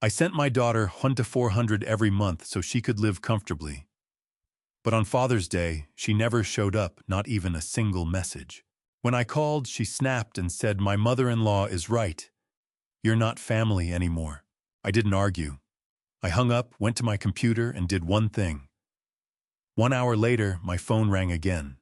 I sent my daughter 1 to 400 every month so she could live comfortably. But on Father's Day, she never showed up, not even a single message. When I called, she snapped and said, "My mother-in-law is right. You're not family anymore." I didn't argue. I hung up, went to my computer, and did one thing. 1 hour later, my phone rang again.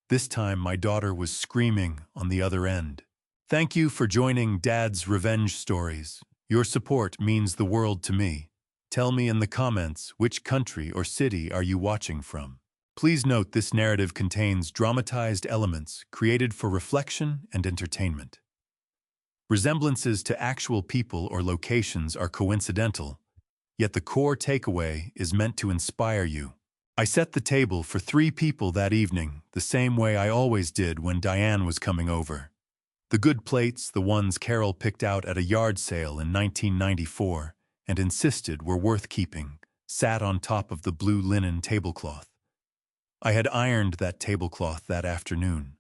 This time, my daughter was screaming on the other end. "Thank you for joining Dad's Revenge Stories. Your support means the world to me. Tell me in the comments which country or city are you watching from. Please note this narrative contains dramatized elements created for reflection and entertainment. Resemblances to actual people or locations are coincidental, yet the core takeaway is meant to inspire you. I set the table for 3 people that evening, the same way I always did when Diane was coming over. The good plates, the ones Carol picked out at a yard sale in 1994 and insisted were worth keeping, sat on top of the blue linen tablecloth. I had ironed that tablecloth that afternoon.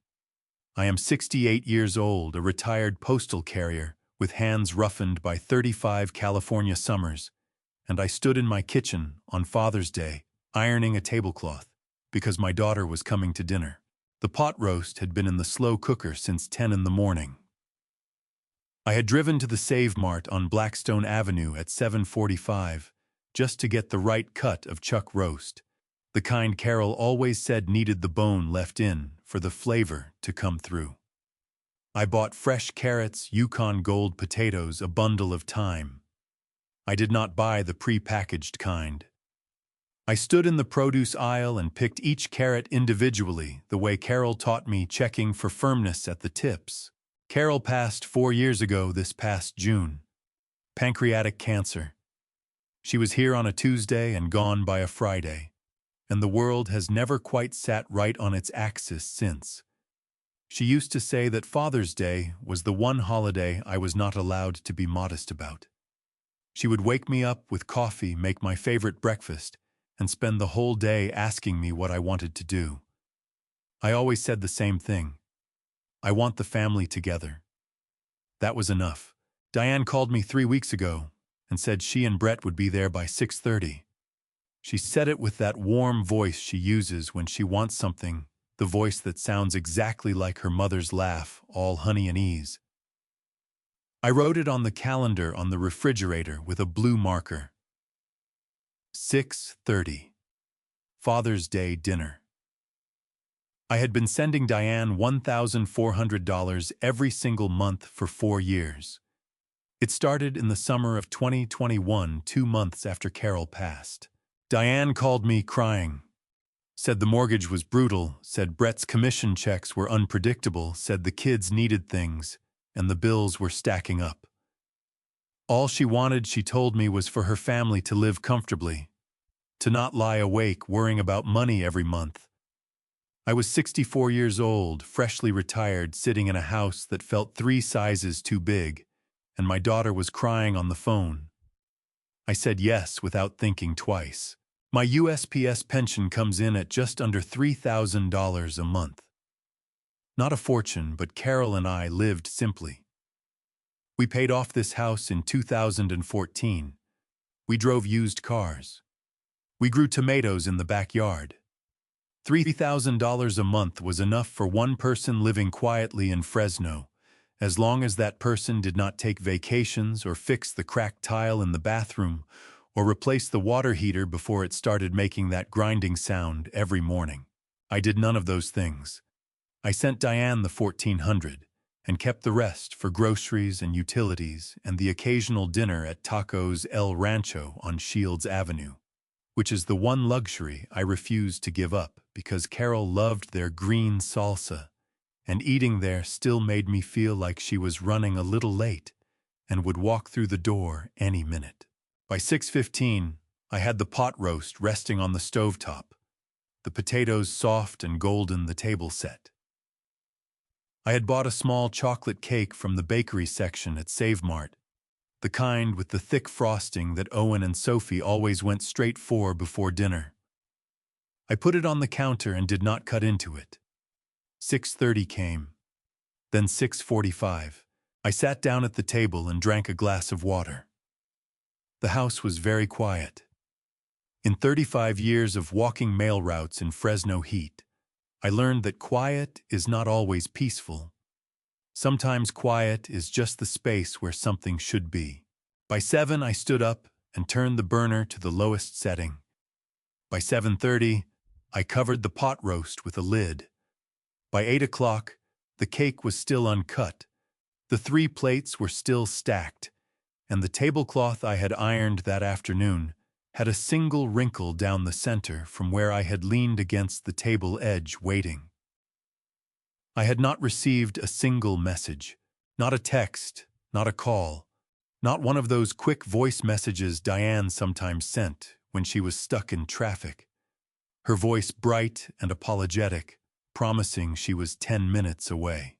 I am 68 years old, a retired postal carrier with hands roughened by 35 California summers, and I stood in my kitchen on Father's Day, ironing a tablecloth, because my daughter was coming to dinner. The pot roast had been in the slow cooker since 10 in the morning. I had driven to the Save Mart on Blackstone Avenue at 7:45 just to get the right cut of chuck roast, the kind Carol always said needed the bone left in for the flavor to come through. I bought fresh carrots, Yukon Gold potatoes, a bundle of thyme. I did not buy the pre-packaged kind. I stood in the produce aisle and picked each carrot individually, the way Carol taught me, checking for firmness at the tips. Carol passed 4 years ago this past June. Pancreatic cancer. She was here on a Tuesday and gone by a Friday, and the world has never quite sat right on its axis since. She used to say that Father's Day was the one holiday I was not allowed to be modest about. She would wake me up with coffee, make my favorite breakfast, and spend the whole day asking me what I wanted to do. I always said the same thing. I want the family together. That was enough. Diane called me 3 weeks ago and said she and Brett would be there by 6:30. She said it with that warm voice she uses when she wants something, the voice that sounds exactly like her mother's laugh, all honey and ease. I wrote it on the calendar on the refrigerator with a blue marker. 6:30. Father's Day dinner. I had been sending Diane $1,400 every single month for 4 years. It started in the summer of 2021, 2 months after Carol passed. Diane called me crying. Said the mortgage was brutal, said Brett's commission checks were unpredictable, said the kids needed things, and the bills were stacking up. All she wanted, she told me, was for her family to live comfortably, to not lie awake worrying about money every month. I was 64 years old, freshly retired, sitting in a house that felt 3 sizes too big, and my daughter was crying on the phone. I said yes without thinking twice. My USPS pension comes in at just under $3,000 a month. Not a fortune, but Carol and I lived simply. We paid off this house in 2014. We drove used cars. We grew tomatoes in the backyard. $3,000 a month was enough for one person living quietly in Fresno, as long as that person did not take vacations or fix the cracked tile in the bathroom or replace the water heater before it started making that grinding sound every morning. I did none of those things. I sent Diane the $1,400 and kept the rest for groceries and utilities and the occasional dinner at Tacos El Rancho on Shields Avenue, which is the one luxury I refused to give up because Carol loved their green salsa, and eating there still made me feel like she was running a little late and would walk through the door any minute. By 6:15, I had the pot roast resting on the stovetop, the potatoes soft and golden, the table set. I had bought a small chocolate cake from the bakery section at Save Mart, the kind with the thick frosting that Owen and Sophie always went straight for before dinner. I put it on the counter and did not cut into it. 6:30 came, then 6:45. I sat down at the table and drank a glass of water. The house was very quiet. In 35 years of walking mail routes in Fresno heat, I learned that quiet is not always peaceful. Sometimes quiet is just the space where something should be. By 7, I stood up and turned the burner to the lowest setting. By 7:30, I covered the pot roast with a lid. By 8 o'clock, the cake was still uncut, the 3 plates were still stacked, and the tablecloth I had ironed that afternoon had a single wrinkle down the center from where I had leaned against the table edge waiting. I had not received a single message, not a text, not a call, not one of those quick voice messages Diane sometimes sent when she was stuck in traffic. Her voice bright and apologetic, promising she was 10 minutes away.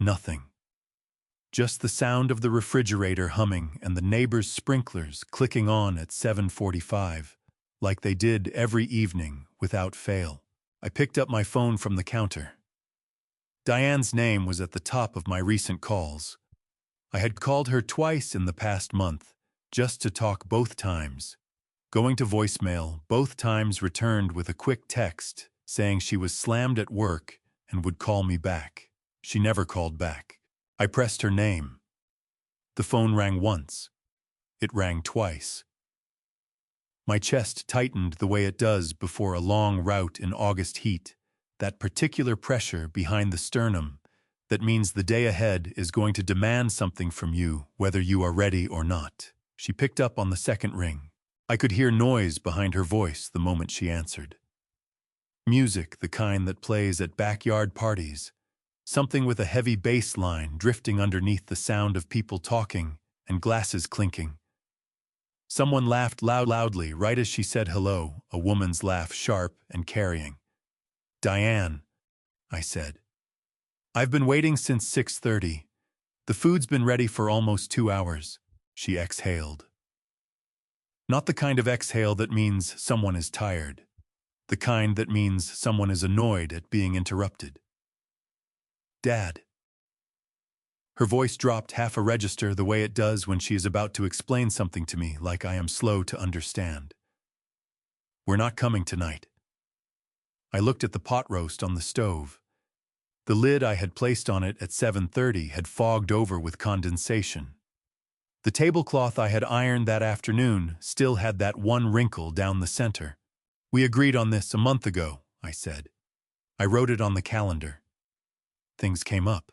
Nothing. Just the sound of the refrigerator humming and the neighbor's sprinklers clicking on at 7:45, like they did every evening without fail. I picked up my phone from the counter. Diane's name was at the top of my recent calls. I had called her twice in the past month, just to talk both times. Going to voicemail, both times returned with a quick text saying she was slammed at work and would call me back. She never called back. I pressed her name. The phone rang once. It rang twice. My chest tightened the way it does before a long route in August heat, that particular pressure behind the sternum that means the day ahead is going to demand something from you, whether you are ready or not. She picked up on the second ring. I could hear noise behind her voice the moment she answered. Music, the kind that plays at backyard parties. Something with a heavy bass line drifting underneath the sound of people talking and glasses clinking. Someone laughed loudly right as she said hello, a woman's laugh sharp and carrying. "Diane," I said. "I've been waiting since 6:30. The food's been ready for almost 2 hours." She exhaled. Not the kind of exhale that means someone is tired. The kind that means someone is annoyed at being interrupted. "Dad." Her voice dropped half a register the way it does when she is about to explain something to me like I am slow to understand. "We're not coming tonight." I looked at the pot roast on the stove. The lid I had placed on it at 7:30 had fogged over with condensation. The tablecloth I had ironed that afternoon still had that one wrinkle down the center. "We agreed on this a month ago," I said. "I wrote it on the calendar." Things came up.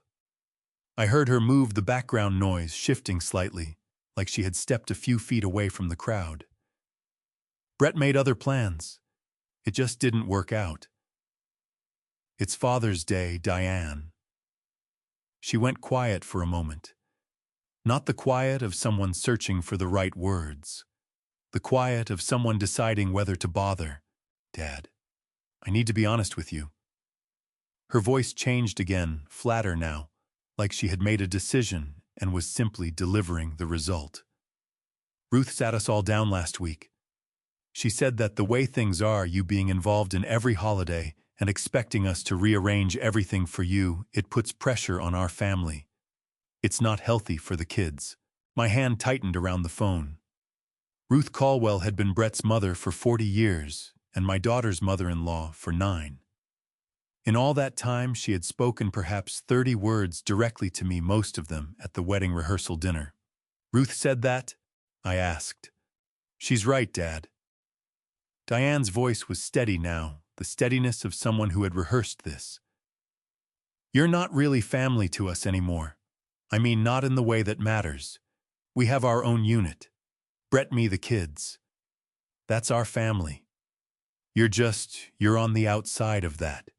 I heard her move the background noise shifting slightly, like she had stepped a few feet away from the crowd. "Brett made other plans. It just didn't work out." "It's Father's Day, Diane." She went quiet for a moment. Not the quiet of someone searching for the right words. The quiet of someone deciding whether to bother. "Dad, I need to be honest with you." Her voice changed again, flatter now, like she had made a decision and was simply delivering the result. "Ruth sat us all down last week. She said that the way things are, you being involved in every holiday and expecting us to rearrange everything for you, it puts pressure on our family. It's not healthy for the kids." My hand tightened around the phone. Ruth Caldwell had been Brett's mother for 40 years and my daughter's mother-in-law for 9. In all that time, she had spoken perhaps 30 words directly to me, most of them at the wedding rehearsal dinner. "Ruth said that?" I asked. "She's right, Dad." Diane's voice was steady now, the steadiness of someone who had rehearsed this. "You're not really family to us anymore. I mean, not in the way that matters. We have our own unit. Brett, me, the kids. That's our family. You're on the outside of that.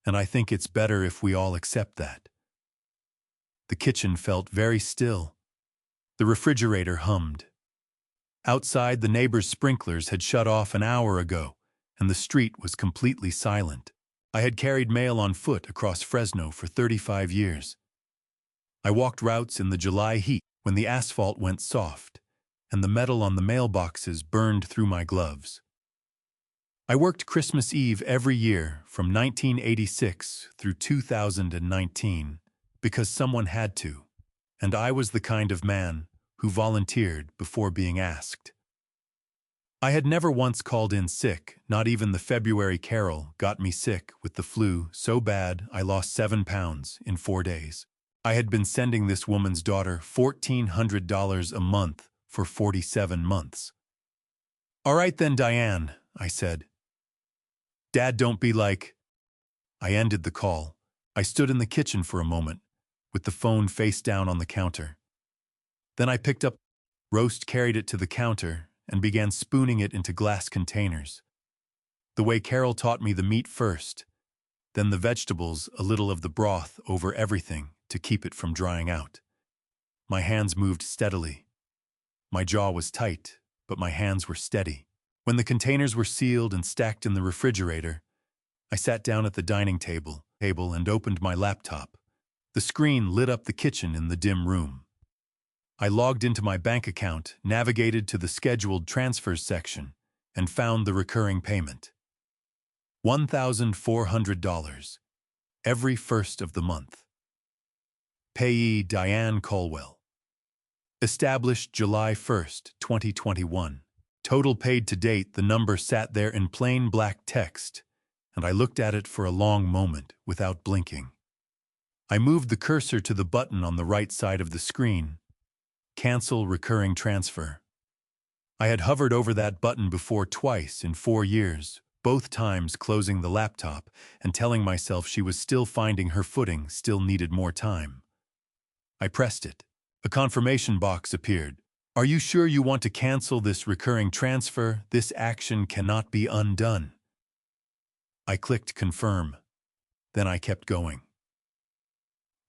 And I think it's better if we all accept that." The kitchen felt very still. The refrigerator hummed. Outside, the neighbor's sprinklers had shut off an hour ago, and the street was completely silent. I had carried mail on foot across Fresno for 35 years. I walked routes in the July heat when the asphalt went soft, and the metal on the mailboxes burned through my gloves. I worked Christmas Eve every year from 1986 through 2019 because someone had to, and I was the kind of man who volunteered before being asked. I had never once called in sick, not even the February Carol got me sick with the flu so bad I lost 7 pounds in 4 days. I had been sending this woman's daughter $1,400 a month for 47 months. "All right then, Diane," I said. "Dad, don't be like—" I ended the call. I stood in the kitchen for a moment, with the phone face down on the counter. Then I picked up roast, carried it to the counter, and began spooning it into glass containers. The way Carol taught me, the meat first, then the vegetables, a little of the broth over everything to keep it from drying out. My hands moved steadily. My jaw was tight, but my hands were steady. When the containers were sealed and stacked in the refrigerator, I sat down at the dining table and opened my laptop. The screen lit up the kitchen in the dim room. I logged into my bank account, navigated to the scheduled transfers section, and found the recurring payment. $1,400, every first of the month. Payee Diane Colwell. Established July 1st, 2021. Total paid to date, the number sat there in plain black text, and I looked at it for a long moment without blinking. I moved the cursor to the button on the right side of the screen. Cancel recurring transfer. I had hovered over that button before twice in 4 years, both times closing the laptop and telling myself she was still finding her footing, still needed more time. I pressed it. A confirmation box appeared. "Are you sure you want to cancel this recurring transfer? This action cannot be undone." I clicked confirm. Then I kept going.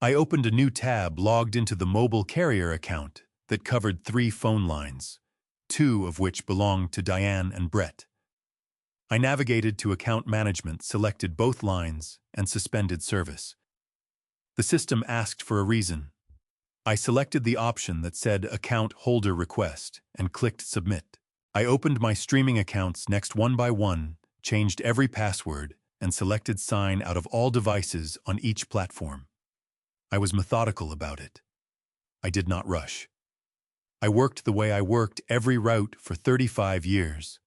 I opened a new tab, logged into the mobile carrier account that covered 3 phone lines, 2 of which belonged to Diane and Brett. I navigated to account management, selected both lines, and suspended service. The system asked for a reason. I selected the option that said Account Holder Request and clicked Submit. I opened my streaming accounts next one by one, changed every password, and selected Sign out of all devices on each platform. I was methodical about it. I did not rush. I worked the way I worked every route for 35 years.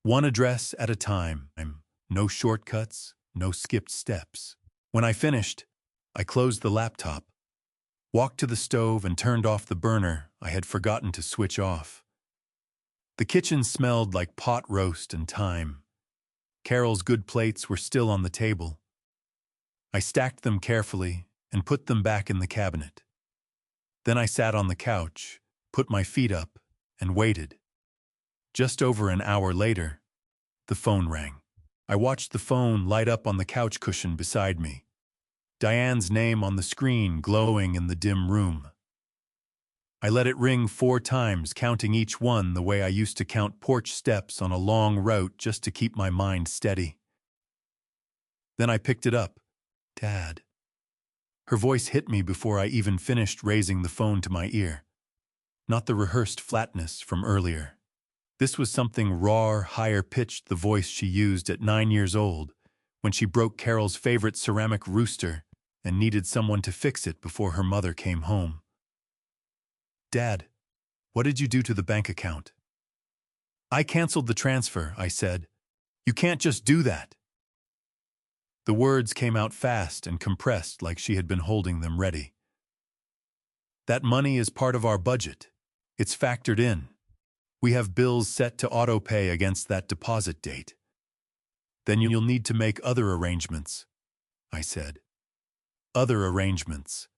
One address at a time. No shortcuts, no skipped steps. When I finished, I closed the laptop, walked to the stove and turned off the burner I had forgotten to switch off. The kitchen smelled like pot roast and thyme. Carol's good plates were still on the table. I stacked them carefully and put them back in the cabinet. Then I sat on the couch, put my feet up, and waited. Just over an hour later, the phone rang. I watched the phone light up on the couch cushion beside me, Diane's name on the screen glowing in the dim room. I let it ring 4 times, counting each one the way I used to count porch steps on a long route just to keep my mind steady. Then I picked it up. "Dad." Her voice hit me before I even finished raising the phone to my ear. Not the rehearsed flatness from earlier. This was something raw, higher-pitched, the voice she used at 9 years old, when she broke Carol's favorite ceramic rooster and needed someone to fix it before her mother came home. "Dad, what did you do to the bank account?" "I canceled the transfer," I said. "You can't just do that." The words came out fast and compressed like she had been holding them ready. "That money is part of our budget. It's factored in. We have bills set to auto-pay against that deposit date. Then you'll need to make other arrangements," I said. "Other arrangements."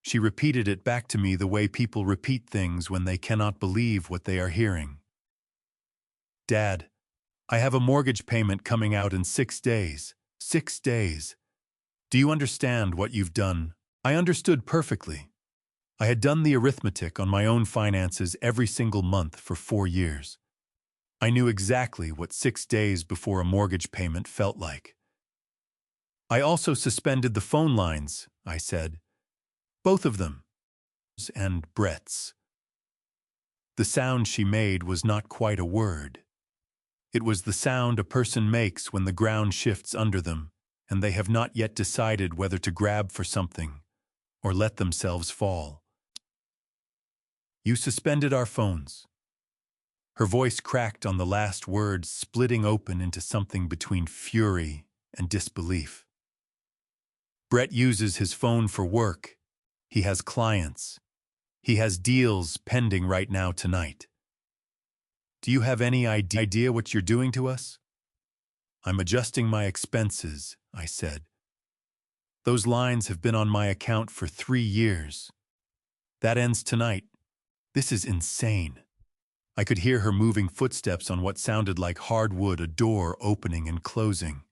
She repeated it back to me the way people repeat things when they cannot believe what they are hearing. "Dad, I have a mortgage payment coming out in 6 days. 6 days. Do you understand what you've done?" I understood perfectly. I had done the arithmetic on my own finances every single month for 4 years. I knew exactly what 6 days before a mortgage payment felt like. "I also suspended the phone lines," I said. "Both of them. And Brett's." The sound she made was not quite a word. It was the sound a person makes when the ground shifts under them and they have not yet decided whether to grab for something or let themselves fall. You suspended our phones. Her voice cracked on the last words, splitting open into something between fury and disbelief. Brett uses his phone for work. He has clients. He has deals pending right now tonight. Do you have any idea what you're doing to us? I'm adjusting my expenses, I said. Those lines have been on my account for 3 years. That ends tonight. This is insane. I could hear her moving footsteps on what sounded like hardwood, a door opening and closing.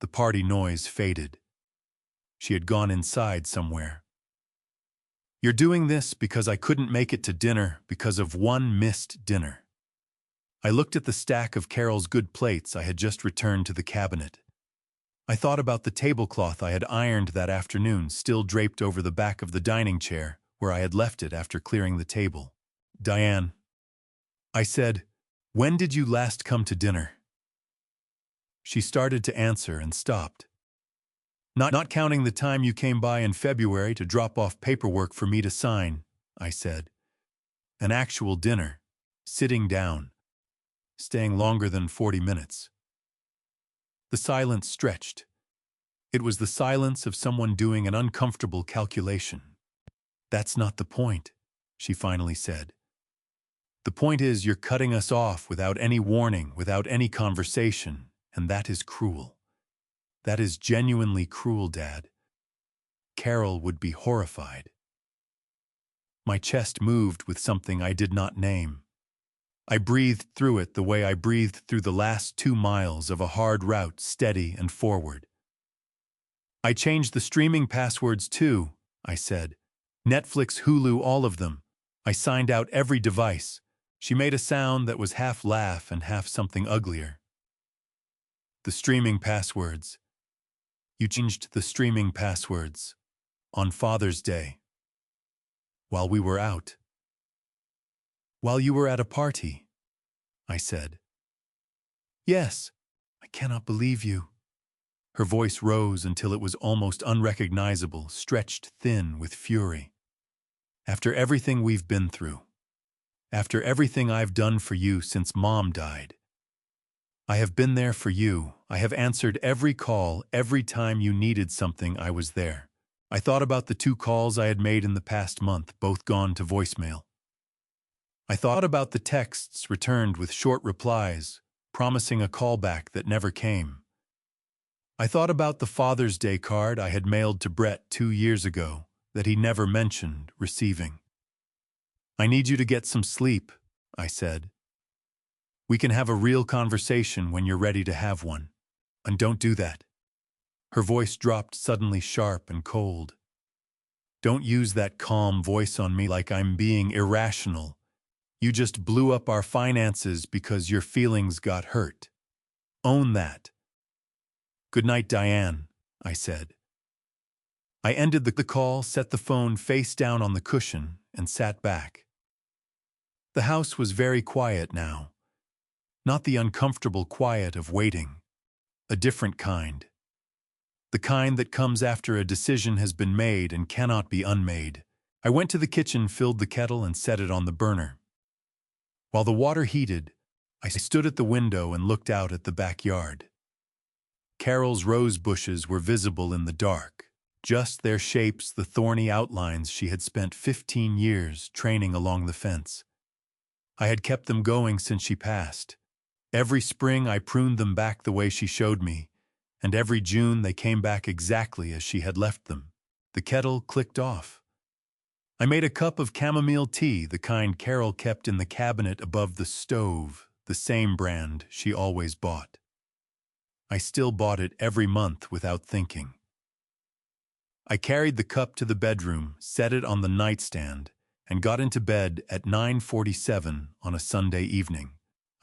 The party noise faded. She had gone inside somewhere. You're doing this because I couldn't make it to dinner because of one missed dinner. I looked at the stack of Carol's good plates I had just returned to the cabinet. I thought about the tablecloth I had ironed that afternoon, still draped over the back of the dining chair where I had left it after clearing the table. Diane, I said, when did you last come to dinner? She started to answer and stopped. Not counting the time you came by in February to drop off paperwork for me to sign, I said. An actual dinner, sitting down, staying longer than 40 minutes. The silence stretched. It was the silence of someone doing an uncomfortable calculation. That's not the point, she finally said. The point is you're cutting us off without any warning, without any conversation, and that is cruel. That is genuinely cruel, Dad. Carol would be horrified. My chest moved with something I did not name. I breathed through it the way I breathed through the last 2 miles of a hard route, steady and forward. I changed the streaming passwords too, I said. Netflix, Hulu, all of them. I signed out every device. She made a sound that was half laugh and half something uglier. The streaming passwords. You changed the streaming passwords on Father's Day. While we were out. While you were at a party, I said. Yes, I cannot believe you. Her voice rose until it was almost unrecognizable, stretched thin with fury. After everything we've been through, after everything I've done for you since Mom died, I have been there for you. I have answered every call. Every time you needed something, I was there. I thought about the 2 calls I had made in the past month, both gone to voicemail. I thought about the texts returned with short replies, promising a callback that never came. I thought about the Father's Day card I had mailed to Brett 2 years ago that he never mentioned receiving. I need you to get some sleep, I said. We can have a real conversation when you're ready to have one. And don't do that. Her voice dropped suddenly sharp and cold. Don't use that calm voice on me like I'm being irrational. You just blew up our finances because your feelings got hurt. Own that. Good night, Diane, I said. I ended the call, set the phone face down on the cushion, and sat back. The house was very quiet now. Not the uncomfortable quiet of waiting. A different kind. The kind that comes after a decision has been made and cannot be unmade. I went to the kitchen, filled the kettle, and set it on the burner. While the water heated, I stood at the window and looked out at the backyard. Carol's rose bushes were visible in the dark, just their shapes, the thorny outlines she had spent 15 years training along the fence. I had kept them going since she passed. Every spring I pruned them back the way she showed me, and every June they came back exactly as she had left them. The kettle clicked off. I made a cup of chamomile tea, the kind Carol kept in the cabinet above the stove, the same brand she always bought. I still bought it every month without thinking. I carried the cup to the bedroom, set it on the nightstand, and got into bed at 9:47 on a Sunday evening.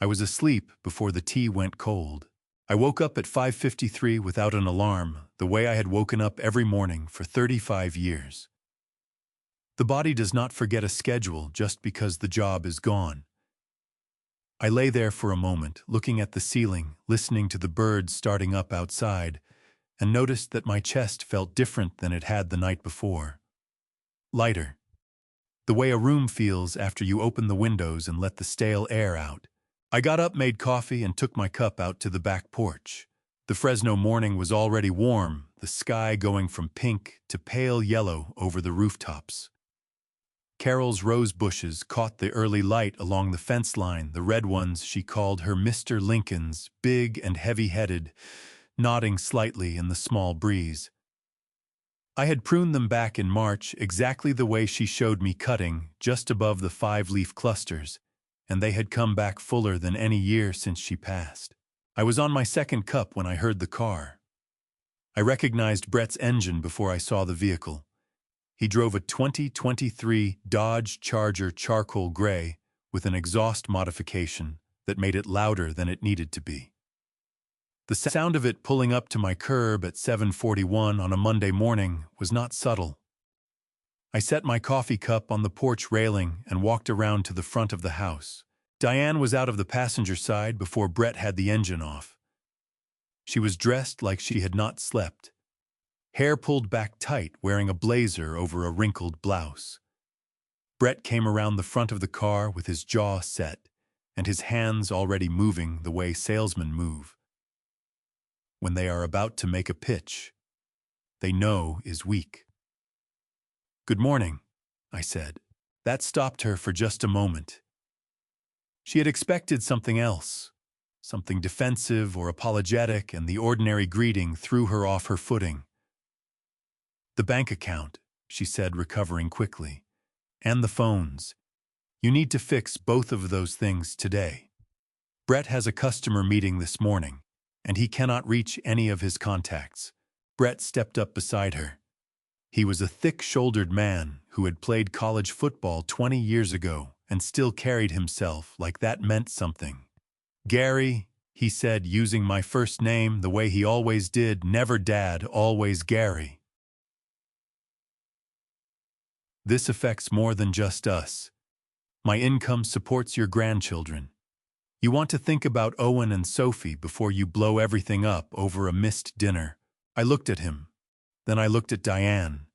I was asleep before the tea went cold. I woke up at 5:53 without an alarm, the way I had woken up every morning for 35 years. The body does not forget a schedule just because the job is gone. I lay there for a moment, looking at the ceiling, listening to the birds starting up outside, and noticed that my chest felt different than it had the night before. Lighter. The way a room feels after you open the windows and let the stale air out. I got up, made coffee, and took my cup out to the back porch. The Fresno morning was already warm, the sky going from pink to pale yellow over the rooftops. Carol's rose bushes caught the early light along the fence line, the red ones she called her Mr. Lincolns, big and heavy-headed, nodding slightly in the small breeze. I had pruned them back in March exactly the way she showed me cutting, just above the 5-leaf clusters, and they had come back fuller than any year since she passed. I was on my second cup when I heard the car. I recognized Brett's engine before I saw the vehicle. He drove a 2023 Dodge Charger charcoal gray with an exhaust modification that made it louder than it needed to be. The sound of it pulling up to my curb at 7:41 on a Monday morning was not subtle. I set my coffee cup on the porch railing and walked around to the front of the house. Diane was out of the passenger side before Brett had the engine off. She was dressed like she had not slept. Hair pulled back tight, wearing a blazer over a wrinkled blouse. Brett came around the front of the car with his jaw set and his hands already moving the way salesmen move when they are about to make a pitch they know is weak. "Good morning," I said. That stopped her for just a moment. She had expected something else, something defensive or apologetic, and the ordinary greeting threw her off her footing. "The bank account," she said, recovering quickly, "and the phones. You need to fix both of those things today. Brett has a customer meeting this morning, and he cannot reach any of his contacts." Brett stepped up beside her. He was a thick-shouldered man who had played college football 20 years ago and still carried himself like that meant something. "Gary," he said, using my first name the way he always did, never Dad, always Gary. "This affects more than just us. My income supports your grandchildren. You want to think about Owen and Sophie before you blow everything up over a missed dinner." I looked at him. Then I looked at Diane.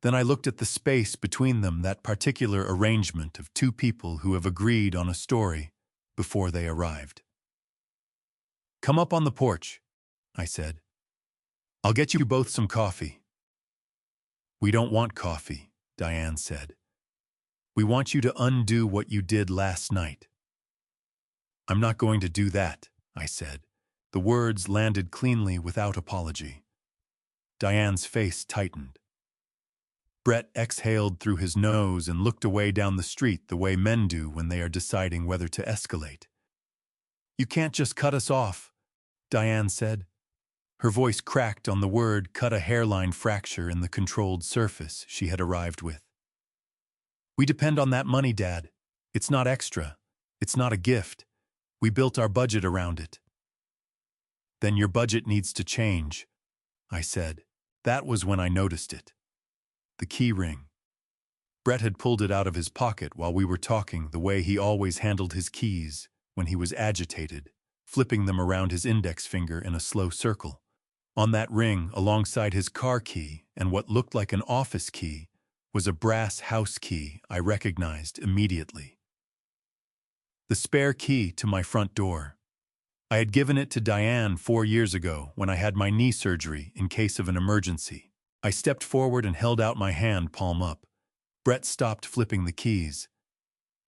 Then I looked at the space between them, that particular arrangement of two people who have agreed on a story before they arrived. "Come up on the porch," I said. "I'll get you both some coffee." "We don't want coffee," Diane said. "We want you to undo what you did last night." "I'm not going to do that," I said. The words landed cleanly without apology. Diane's face tightened. Brett exhaled through his nose and looked away down the street the way men do when they are deciding whether to escalate. "You can't just cut us off," Diane said. Her voice cracked on the word, cut a hairline fracture in the controlled surface she had arrived with. "We depend on that money, Dad. It's not extra. It's not a gift. We built our budget around it." "Then your budget needs to change," I said. That was when I noticed it. The key ring. Brett had pulled it out of his pocket while we were talking, the way he always handled his keys when he was agitated, flipping them around his index finger in a slow circle. On that ring, alongside his car key and what looked like an office key, was a brass house key I recognized immediately. The spare key to my front door. I had given it to Diane 4 years ago when I had my knee surgery in case of an emergency. I stepped forward and held out my hand, palm up. Brett stopped flipping the keys.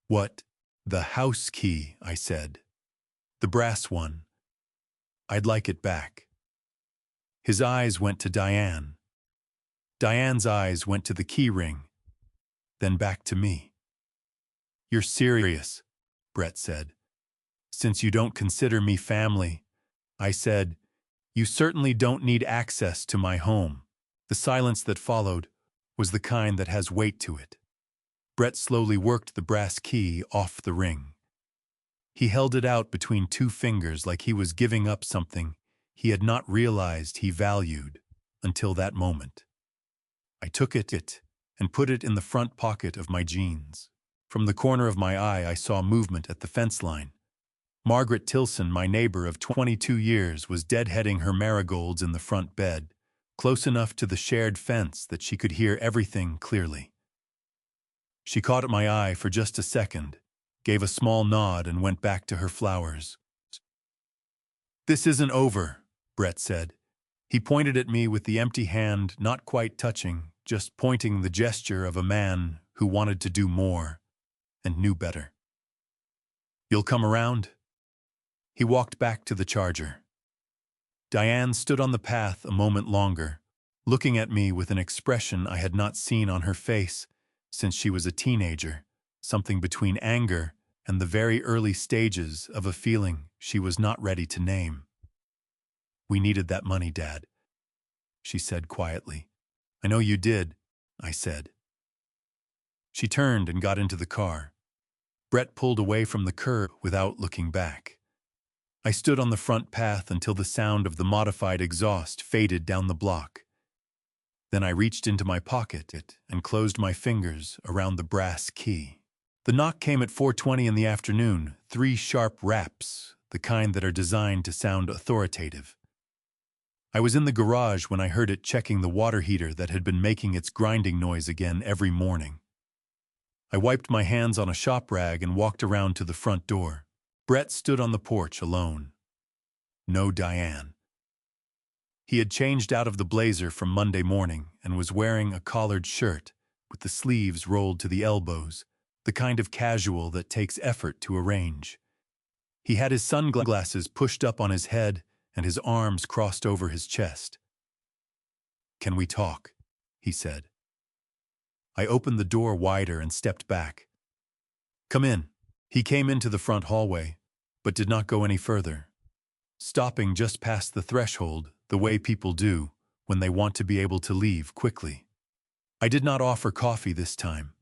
"What?" "The house key," I said. "The brass one. I'd like it back." His eyes went to Diane. Diane's eyes went to the key ring, then back to me. "You're serious," Brett said. "Since you don't consider me family," I said, "you certainly don't need access to my home." The silence that followed was the kind that has weight to it. Brett slowly worked the brass key off the ring. He held it out between 2 fingers like he was giving up something he had not realized he valued until that moment. I took it and put it in the front pocket of my jeans. From the corner of my eye, I saw movement at the fence line. Margaret Tilson, my neighbor of 22 years, was deadheading her marigolds in the front bed, close enough to the shared fence that she could hear everything clearly. She caught my eye for just a second, gave a small nod, and went back to her flowers. "This isn't over," Brett said. He pointed at me with the empty hand, not quite touching, just pointing, the gesture of a man who wanted to do more and knew better. "You'll come around?" He walked back to the charger. Diane stood on the path a moment longer, looking at me with an expression I had not seen on her face since she was a teenager, something between anger and the very early stages of a feeling she was not ready to name. "We needed that money, Dad," she said quietly. "I know you did," I said. She turned and got into the car. Brett pulled away from the curb without looking back. I stood on the front path until the sound of the modified exhaust faded down the block. Then I reached into my pocket and closed my fingers around the brass key. The knock came at 4:20 in the afternoon, 3 sharp raps, the kind that are designed to sound authoritative. I was in the garage when I heard it checking the water heater that had been making its grinding noise again every morning. I wiped my hands on a shop rag and walked around to the front door. Brett stood on the porch alone. No Diane. He had changed out of the blazer from Monday morning and was wearing a collared shirt with the sleeves rolled to the elbows, the kind of casual that takes effort to arrange. He had his sunglasses pushed up on his head and his arms crossed over his chest. "Can we talk?" he said. I opened the door wider and stepped back. "Come in." He came into the front hallway, but did not go any further, stopping just past the threshold, the way people do when they want to be able to leave quickly. I did not offer coffee this time.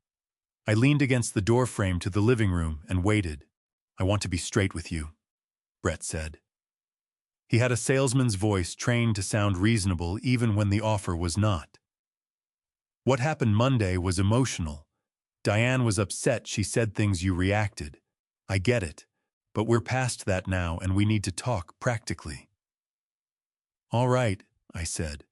I leaned against the doorframe to the living room and waited. "I want to be straight with you," Brett said. He had a salesman's voice trained to sound reasonable even when the offer was not. "What happened Monday was emotional. Diane was upset she said things you reacted. I get it, but we're past that now and we need to talk practically." "All right," I said.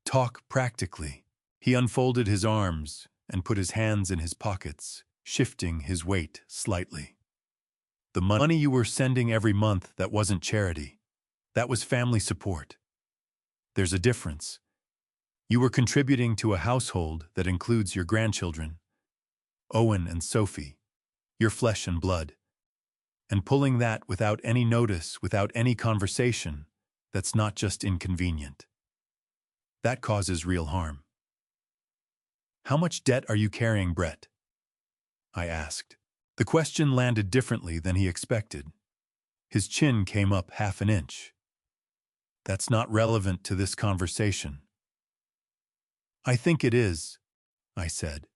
"Talk practically." He unfolded his arms and put his hands in his pockets, shifting his weight slightly. "The money you were sending every month, that wasn't charity. That was family support. There's a difference. You were contributing to a household that includes your grandchildren, Owen and Sophie, your flesh and blood. And pulling that without any notice, without any conversation, that's not just inconvenient. That causes real harm." "How much debt are you carrying, Brett?" I asked. The question landed differently than he expected. His chin came up half an inch. "That's not relevant to this conversation." "I think it is," I said.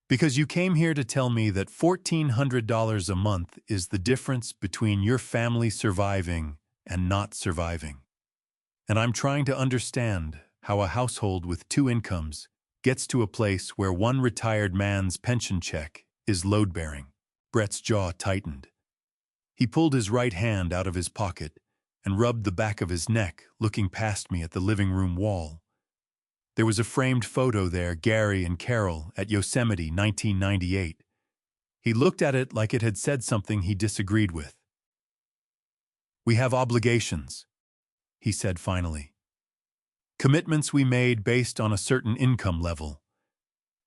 "Because you came here to tell me that $1,400 a month is the difference between your family surviving and not surviving. And I'm trying to understand how a household with 2 incomes gets to a place where one retired man's pension check is load-bearing." Brett's jaw tightened. He pulled his right hand out of his pocket and rubbed the back of his neck, looking past me at the living room wall. There was a framed photo there, Gary and Carol at Yosemite, 1998. He looked at it like it had said something he disagreed with. "We have obligations," he said finally. "Commitments we made based on a certain income level,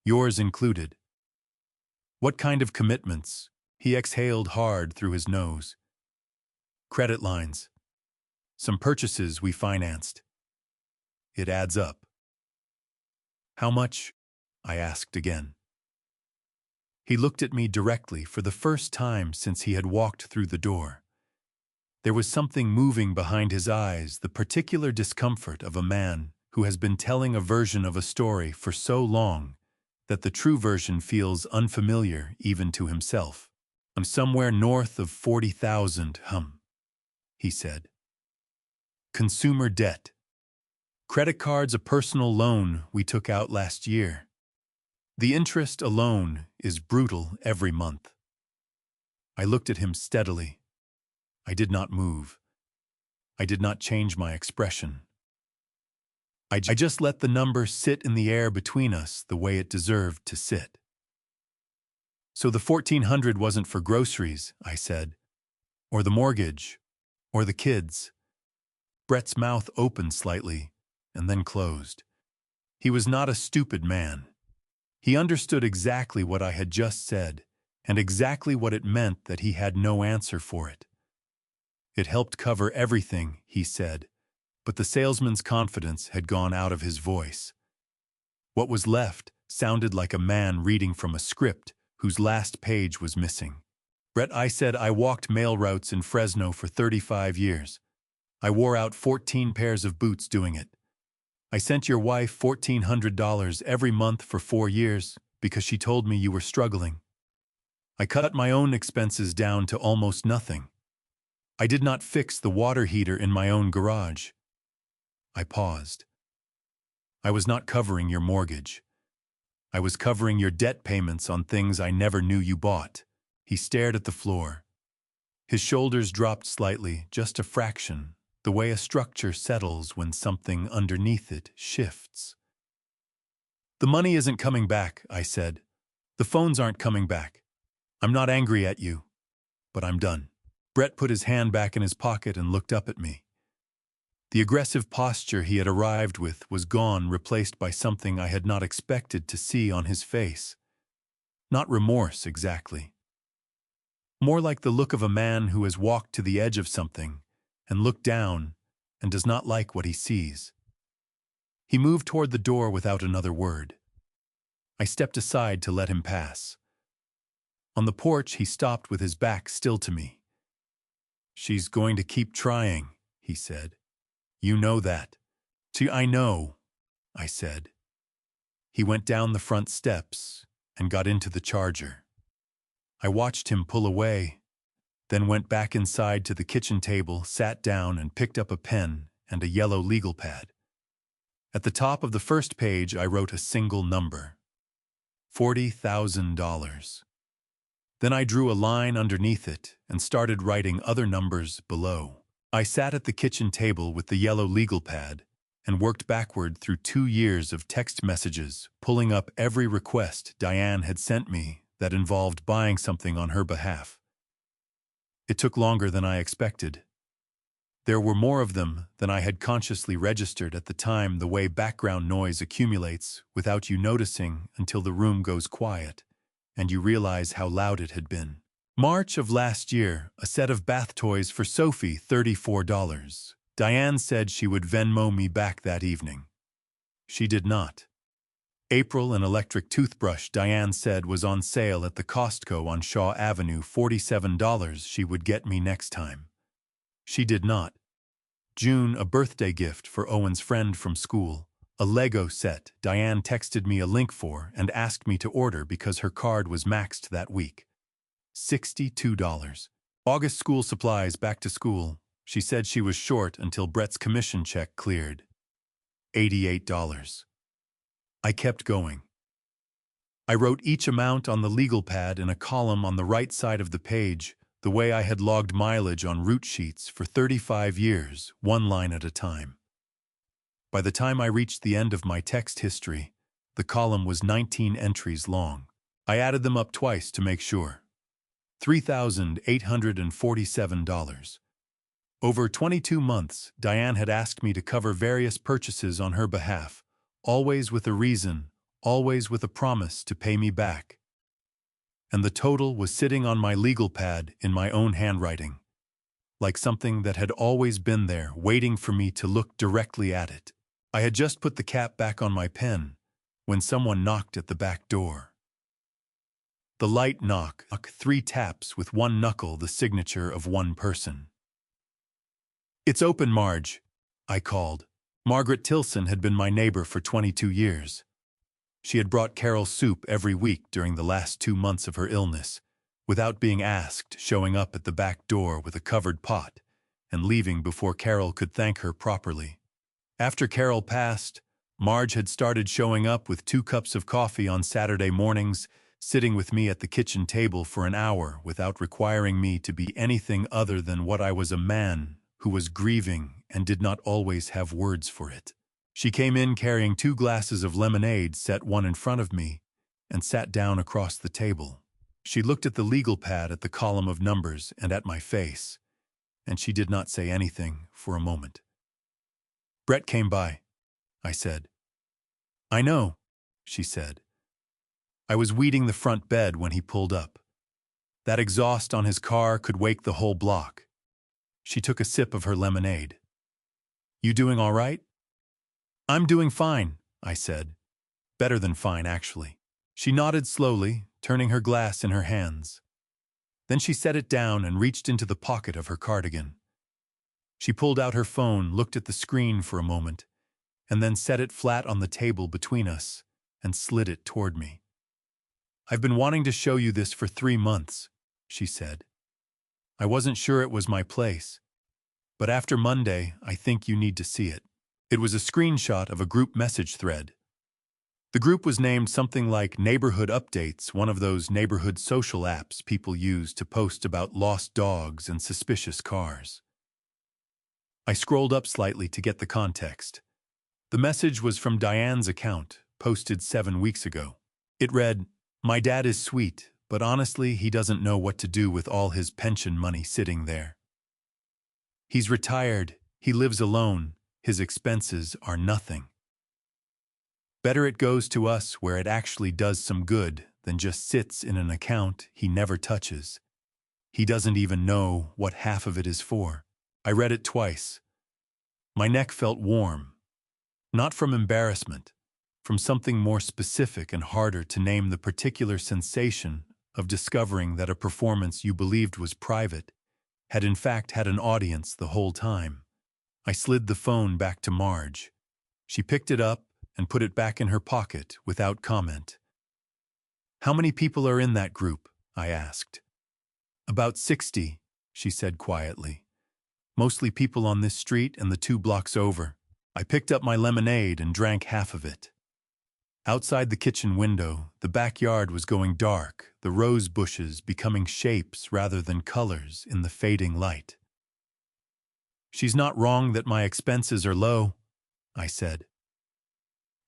yours included." "What kind of commitments?" He exhaled hard through his nose. "Credit lines. Some purchases we financed. It adds up." "How much?" I asked again. He looked at me directly for the first time since he had walked through the door. There was something moving behind his eyes, the particular discomfort of a man who has been telling a version of a story for so long that the true version feels unfamiliar even to himself. "I'm somewhere north of 40,000, he said. "Consumer debt. Credit cards, a personal loan we took out last year. The interest alone is brutal every month." I looked at him steadily. I did not move. I did not change my expression. I just let the number sit in the air between us the way it deserved to sit. So the 1,400 wasn't for groceries, I said, or the mortgage, or the kids. Brett's mouth opened slightly and then closed. He was not a stupid man. He understood exactly what I had just said and exactly what it meant that he had no answer for it. It helped cover everything, he said, but the salesman's confidence had gone out of his voice. What was left sounded like a man reading from a script whose last page was missing. Brett, I said, I walked mail routes in Fresno for 35 years. I wore out 14 pairs of boots doing it. I sent your wife $1,400 every month for 4 years because she told me you were struggling. I cut my own expenses down to almost nothing. I did not fix the water heater in my own garage. I paused. I was not covering your mortgage. I was covering your debt payments on things I never knew you bought. He stared at the floor. His shoulders dropped slightly, just a fraction, the way a structure settles when something underneath it shifts. The money isn't coming back, I said. The phones aren't coming back. I'm not angry at you, but I'm done. Brett put his hand back in his pocket and looked up at me. The aggressive posture he had arrived with was gone, replaced by something I had not expected to see on his face. Not remorse, exactly. More like the look of a man who has walked to the edge of something and looked down and does not like what he sees. He moved toward the door without another word. I stepped aside to let him pass. On the porch, he stopped with his back still to me. She's going to keep trying, he said. You know that. See, I know, I said. He went down the front steps and got into the Charger. I watched him pull away, then went back inside to the kitchen table, sat down and picked up a pen and a yellow legal pad. At the top of the first page, I wrote a single number. $40,000. Then I drew a line underneath it and started writing other numbers below. I sat at the kitchen table with the yellow legal pad and worked backward through 2 years of text messages, pulling up every request Diane had sent me that involved buying something on her behalf. It took longer than I expected. There were more of them than I had consciously registered at the time, the way background noise accumulates without you noticing until the room goes quiet and you realize how loud it had been. March of last year, a set of bath toys for Sophie, $34. Diane said she would Venmo me back that evening. She did not. April, an electric toothbrush Diane said was on sale at the Costco on Shaw Avenue, $47 she would get me next time. She did not. June, a birthday gift for Owen's friend from school. A Lego set Diane texted me a link for and asked me to order because her card was maxed that week. $62. August school supplies back to school. She said she was short until Brett's commission check cleared. $88. I kept going. I wrote each amount on the legal pad in a column on the right side of the page, the way I had logged mileage on route sheets for 35 years, one line at a time. By the time I reached the end of my text history, the column was 19 entries long. I added them up twice to make sure. $3,847. Over 22 months, Diane had asked me to cover various purchases on her behalf, always with a reason, always with a promise to pay me back. And the total was sitting on my legal pad in my own handwriting, like something that had always been there, waiting for me to look directly at it. I had just put the cap back on my pen when someone knocked at the back door. The light knock, 3 taps with one knuckle, the signature of one person. "It's open, Marge," I called. Margaret Tilson had been my neighbor for 22 years. She had brought Carol soup every week during the last 2 months of her illness, without being asked, showing up at the back door with a covered pot and leaving before Carol could thank her properly. After Carol passed, Marge had started showing up with 2 cups of coffee on Saturday mornings, sitting with me at the kitchen table for an hour without requiring me to be anything other than what I was, a man who was grieving and did not always have words for it. She came in carrying 2 glasses of lemonade, set one in front of me, and sat down across the table. She looked at the legal pad at the column of numbers and at my face, and she did not say anything for a moment. Brett came by, I said. I know, she said. I was weeding the front bed when he pulled up. That exhaust on his car could wake the whole block. She took a sip of her lemonade. You doing all right? I'm doing fine, I said. Better than fine, actually. She nodded slowly, turning her glass in her hands. Then she set it down and reached into the pocket of her cardigan. She pulled out her phone, looked at the screen for a moment, and then set it flat on the table between us and slid it toward me. I've been wanting to show you this for 3 months, she said. I wasn't sure it was my place, but after Monday, I think you need to see it. It was a screenshot of a group message thread. The group was named something like Neighborhood Updates, one of those neighborhood social apps people use to post about lost dogs and suspicious cars. I scrolled up slightly to get the context. The message was from Diane's account, posted 7 weeks ago. It read, "My dad is sweet, but honestly, he doesn't know what to do with all his pension money sitting there. He's retired, he lives alone, his expenses are nothing. Better it goes to us where it actually does some good than just sits in an account he never touches. He doesn't even know what half of it is for." I read it twice. My neck felt warm, not from embarrassment, from something more specific and harder to name, the particular sensation of discovering that a performance you believed was private had in fact had an audience the whole time. I slid the phone back to Marge. She picked it up and put it back in her pocket without comment. "How many people are in that group?" I asked. "About 60, she said quietly. "Mostly people on this street and the 2 blocks over." I picked up my lemonade and drank half of it. Outside the kitchen window, the backyard was going dark, the rose bushes becoming shapes rather than colors in the fading light. "She's not wrong that my expenses are low," I said.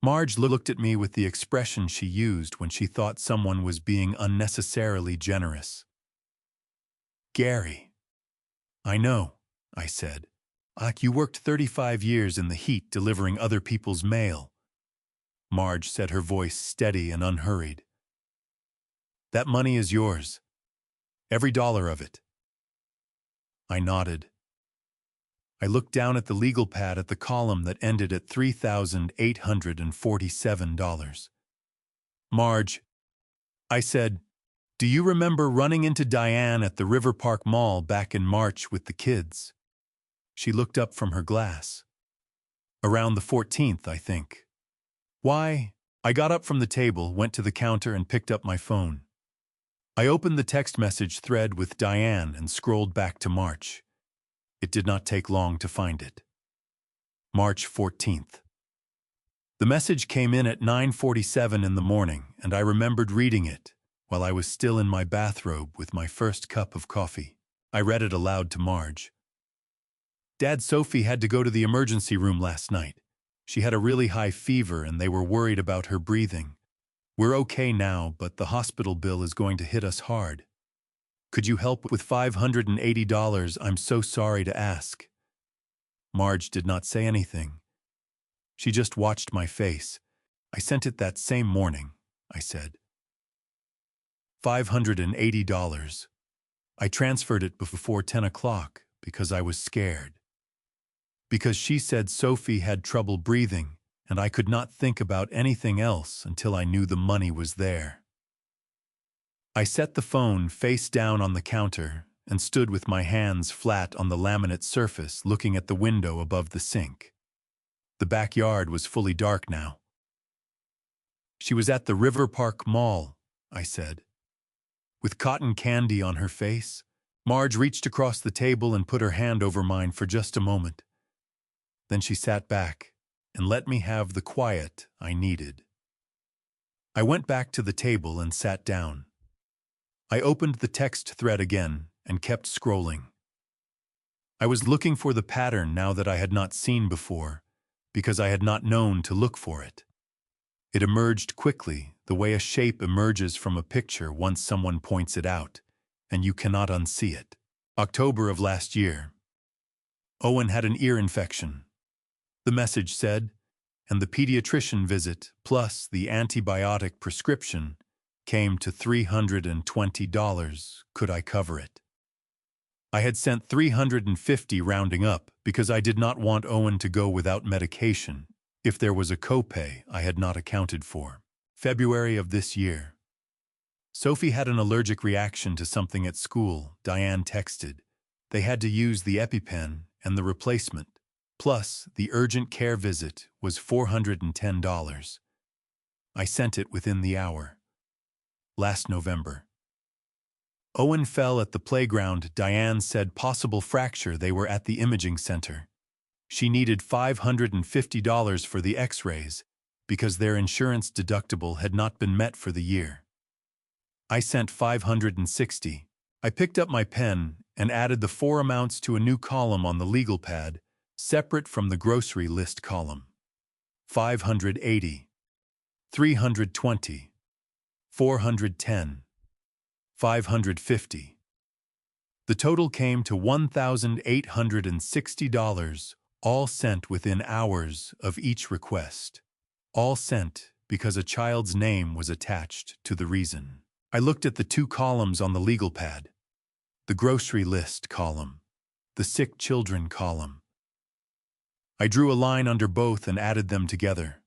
Marge looked at me with the expression she used when she thought someone was being unnecessarily generous. "Gary." "I know," I said. "You worked 35 years in the heat delivering other people's mail." Marge said, her voice steady and unhurried. "That money is yours. Every dollar of it." I nodded. I looked down at the legal pad at the column that ended at $3,847. "Marge," I said, "do you remember running into Diane at the River Park Mall back in March with the kids?" She looked up from her glass. "Around the 14th, I think." "Why?" I got up from the table, went to the counter, and picked up my phone. I opened the text message thread with Diane and scrolled back to March. It did not take long to find it. March 14th. The message came in at 9:47 in the morning, and I remembered reading it while I was still in my bathrobe with my first cup of coffee. I read it aloud to Marge. "Dad, Sophie had to go to the emergency room last night. She had a really high fever and they were worried about her breathing. We're okay now, but the hospital bill is going to hit us hard. Could you help with $580? I'm so sorry to ask." Marge did not say anything. She just watched my face. "I sent it that same morning," I said. $580. I transferred it before 10 o'clock because I was scared. Because she said Sophie had trouble breathing, and I could not think about anything else until I knew the money was there. I set the phone face down on the counter and stood with my hands flat on the laminate surface looking at the window above the sink. The backyard was fully dark now. "She was at the River Park Mall," I said. With cotton candy on her face, Marge reached across the table and put her hand over mine for just a moment. Then she sat back and let me have the quiet I needed. I went back to the table and sat down. I opened the text thread again and kept scrolling. I was looking for the pattern now that I had not seen before, because I had not known to look for it. It emerged quickly, the way a shape emerges from a picture once someone points it out, and you cannot unsee it. October of last year. Owen had an ear infection. The message said, and the pediatrician visit plus the antibiotic prescription came to $320. Could I cover it? I had sent $350 rounding up because I did not want Owen to go without medication if there was a copay I had not accounted for. February of this year. Sophie had an allergic reaction to something at school. Diane texted. They had to use the EpiPen and the replacement. Plus, the urgent care visit was $410. I sent it within the hour. Last November. Owen fell at the playground. Diane said possible fracture. They were at the imaging center. She needed $550 for the x-rays because their insurance deductible had not been met for the year. I sent $560. I picked up my pen and added the 4 amounts to a new column on the legal pad, separate from the grocery list column. 580, 320, 410, 550. The total came to $1,860, all sent within hours of each request. All sent because a child's name was attached to the reason. I looked at the 2 columns on the legal pad, the grocery list column, the sick children column. I drew a line under both and added them together.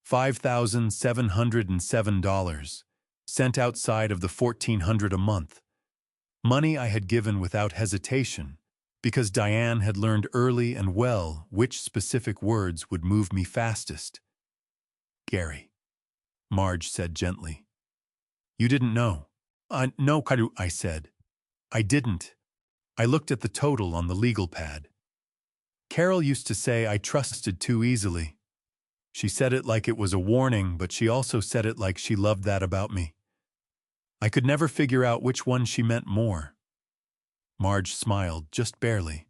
$5,707, sent outside of the $1,400 a month. Money I had given without hesitation, because Diane had learned early and well which specific words would move me fastest. Gary, Marge said gently. You didn't know. No, I said. I didn't. I looked at the total on the legal pad. Carol used to say I trusted too easily. She said it like it was a warning, but she also said it like she loved that about me. I could never figure out which one she meant more. Marge smiled, just barely.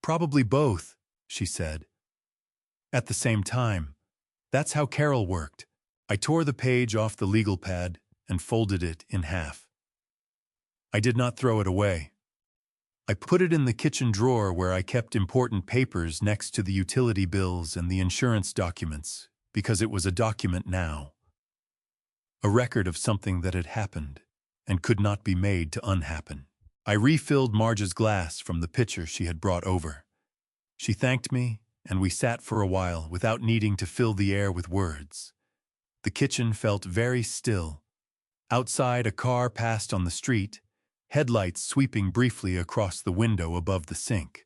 Probably both, she said. At the same time, that's how Carol worked. I tore the page off the legal pad and folded it in half. I did not throw it away. I put it in the kitchen drawer where I kept important papers next to the utility bills and the insurance documents, because it was a document now. A record of something that had happened and could not be made to unhappen. I refilled Marge's glass from the pitcher she had brought over. She thanked me, and we sat for a while without needing to fill the air with words. The kitchen felt very still. Outside, a car passed on the street, headlights sweeping briefly across the window above the sink.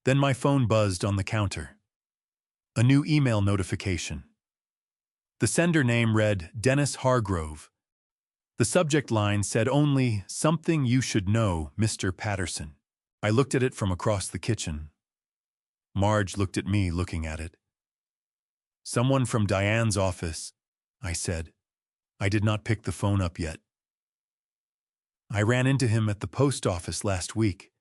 Then my phone buzzed on the counter. A new email notification. The sender name read Dennis Hargrove. The subject line said only, "Something you should know, Mr. Patterson." I looked at it from across the kitchen. Marge looked at me, looking at it. "Someone from Diane's office," I said. I did not pick the phone up yet. "I ran into him at the post office last week.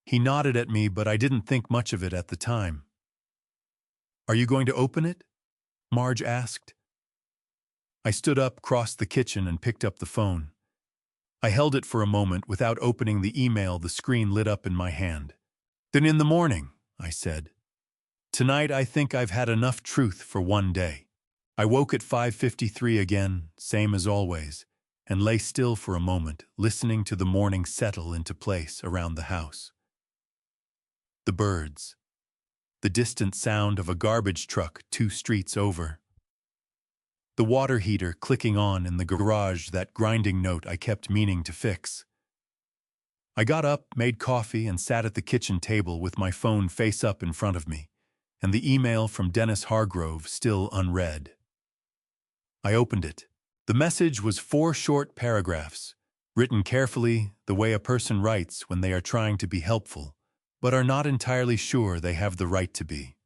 He nodded at me, but I didn't think much of it at the time." "Are you going to open it?" Marge asked. I stood up, crossed the kitchen, and picked up the phone. I held it for a moment without opening the email. The screen lit up in my hand. "Then in the morning," I said. "Tonight I think I've had enough truth for one day." I woke at 5:53 again, same as always, and lay still for a moment, listening to the morning settle into place around the house. The birds. The distant sound of a garbage truck 2 streets over. The water heater clicking on in the garage, that grinding note I kept meaning to fix. I got up, made coffee, and sat at the kitchen table with my phone face up in front of me, and the email from Dennis Hargrove still unread. I opened it. The message was 4 short paragraphs, written carefully, the way a person writes when they are trying to be helpful, but are not entirely sure they have the right to be.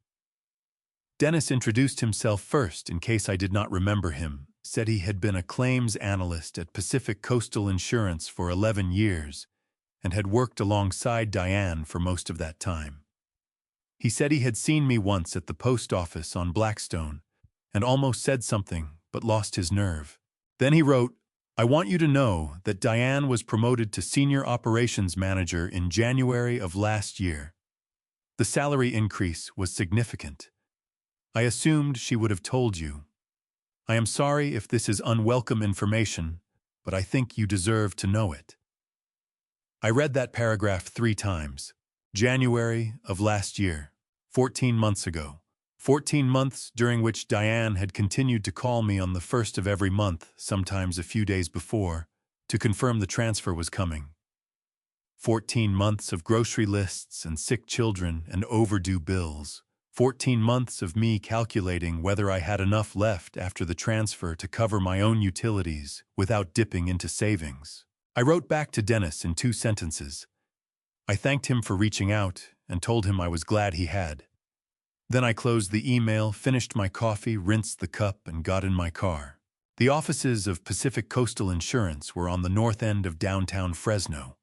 Dennis introduced himself first in case I did not remember him, said he had been a claims analyst at Pacific Coastal Insurance for 11 years and had worked alongside Diane for most of that time. He said he had seen me once at the post office on Blackstone, and almost said something, but lost his nerve. Then he wrote, "I want you to know that Diane was promoted to Senior Operations Manager in January of last year. The salary increase was significant. I assumed she would have told you. I am sorry if this is unwelcome information, but I think you deserve to know it." I read that paragraph 3 times. January of last year, 14 months ago. 14 months during which Diane had continued to call me on the first of every month, sometimes a few days before, to confirm the transfer was coming. 14 months of grocery lists and sick children and overdue bills. 14 months of me calculating whether I had enough left after the transfer to cover my own utilities without dipping into savings. I wrote back to Dennis in 2 sentences. I thanked him for reaching out and told him I was glad he had. Then I closed the email, finished my coffee, rinsed the cup, and got in my car. The offices of Pacific Coastal Insurance were on the north end of downtown Fresno,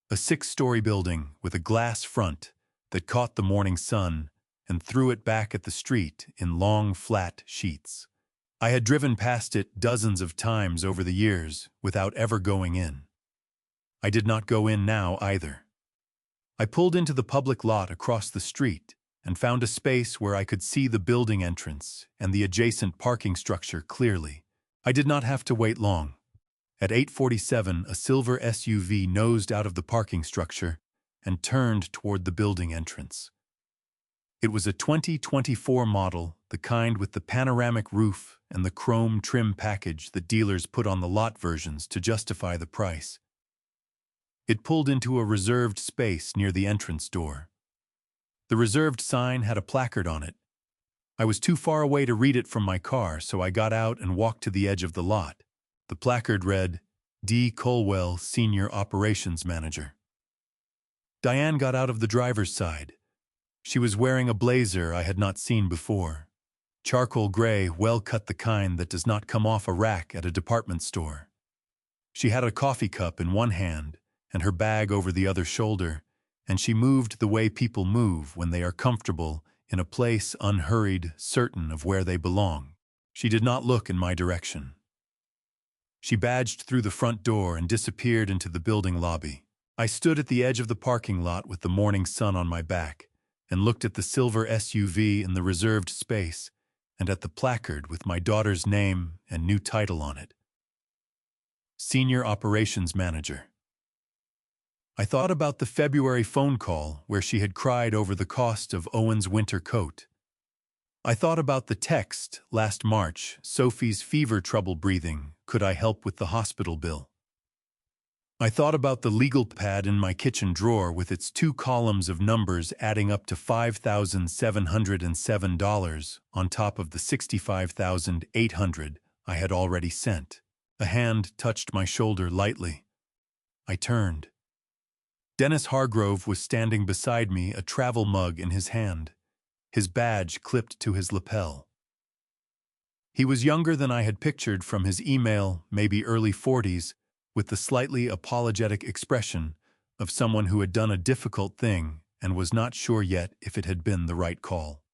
a 6-story building with a glass front that caught the morning sun and threw it back at the street in long, flat sheets. I had driven past it dozens of times over the years without ever going in. I did not go in now either. I pulled into the public lot across the street and found a space where I could see the building entrance and the adjacent parking structure clearly. I did not have to wait long. At 8:47, a silver SUV nosed out of the parking structure and turned toward the building entrance. It was a 2024 model, the kind with the panoramic roof and the chrome trim package that dealers put on the lot versions to justify the price. It pulled into a reserved space near the entrance door. The reserved sign had a placard on it. I was too far away to read it from my car, so I got out and walked to the edge of the lot. The placard read, D. Colwell, Senior Operations Manager. Diane got out of the driver's side. She was wearing a blazer I had not seen before. Charcoal gray, well-cut, the kind that does not come off a rack at a department store. She had a coffee cup in one hand and her bag over the other shoulder, and she moved the way people move when they are comfortable in a place, unhurried, certain of where they belong. She did not look in my direction. She badged through the front door and disappeared into the building lobby. I stood at the edge of the parking lot with the morning sun on my back and looked at the silver SUV in the reserved space and at the placard with my daughter's name and new title on it. Senior Operations Manager. I thought about the February phone call where she had cried over the cost of Owen's winter coat. I thought about the text last March, Sophie's fever, trouble breathing, could I help with the hospital bill? I thought about the legal pad in my kitchen drawer with its 2 columns of numbers adding up to $5,707 on top of the $65,800 I had already sent. A hand touched my shoulder lightly. I turned. Dennis Hargrove was standing beside me, a travel mug in his hand, his badge clipped to his lapel. He was younger than I had pictured from his email, maybe early 40s, with the slightly apologetic expression of someone who had done a difficult thing and was not sure yet if it had been the right call.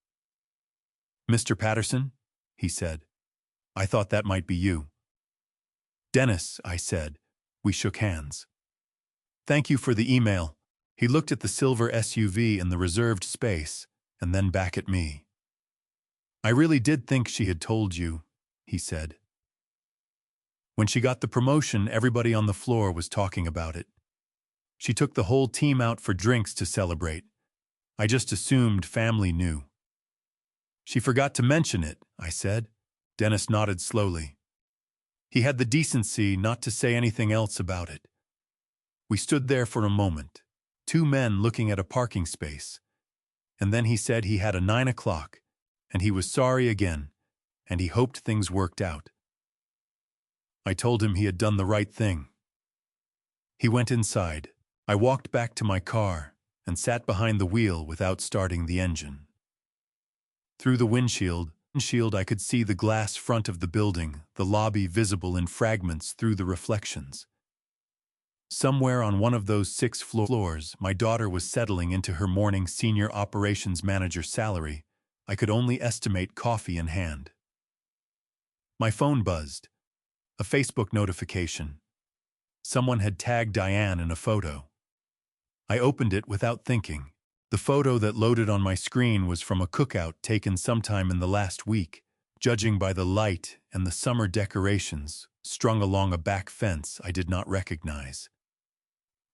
"Mr. Patterson," he said, "I thought that might be you." "Dennis," I said. We shook hands. "Thank you for the email." He looked at the silver SUV in the reserved space and then back at me. "I really did think she had told you," he said. "When she got the promotion, everybody on the floor was talking about it. She took the whole team out for drinks to celebrate. I just assumed family knew." "She forgot to mention it," I said. Dennis nodded slowly. He had the decency not to say anything else about it. We stood there for a moment, 2 men looking at a parking space, and then he said he had a 9 o'clock, and he was sorry again, and he hoped things worked out. I told him he had done the right thing. He went inside. I walked back to my car and sat behind the wheel without starting the engine. Through the windshield I could see the glass front of the building, the lobby visible in fragments through the reflections. Somewhere on one of those 6 floors, my daughter was settling into her morning Senior Operations Manager salary. I could only estimate, coffee in hand. My phone buzzed. A Facebook notification. Someone had tagged Diane in a photo. I opened it without thinking. The photo that loaded on my screen was from a cookout taken sometime in the last week. Judging by the light and the summer decorations strung along a back fence I did not recognize.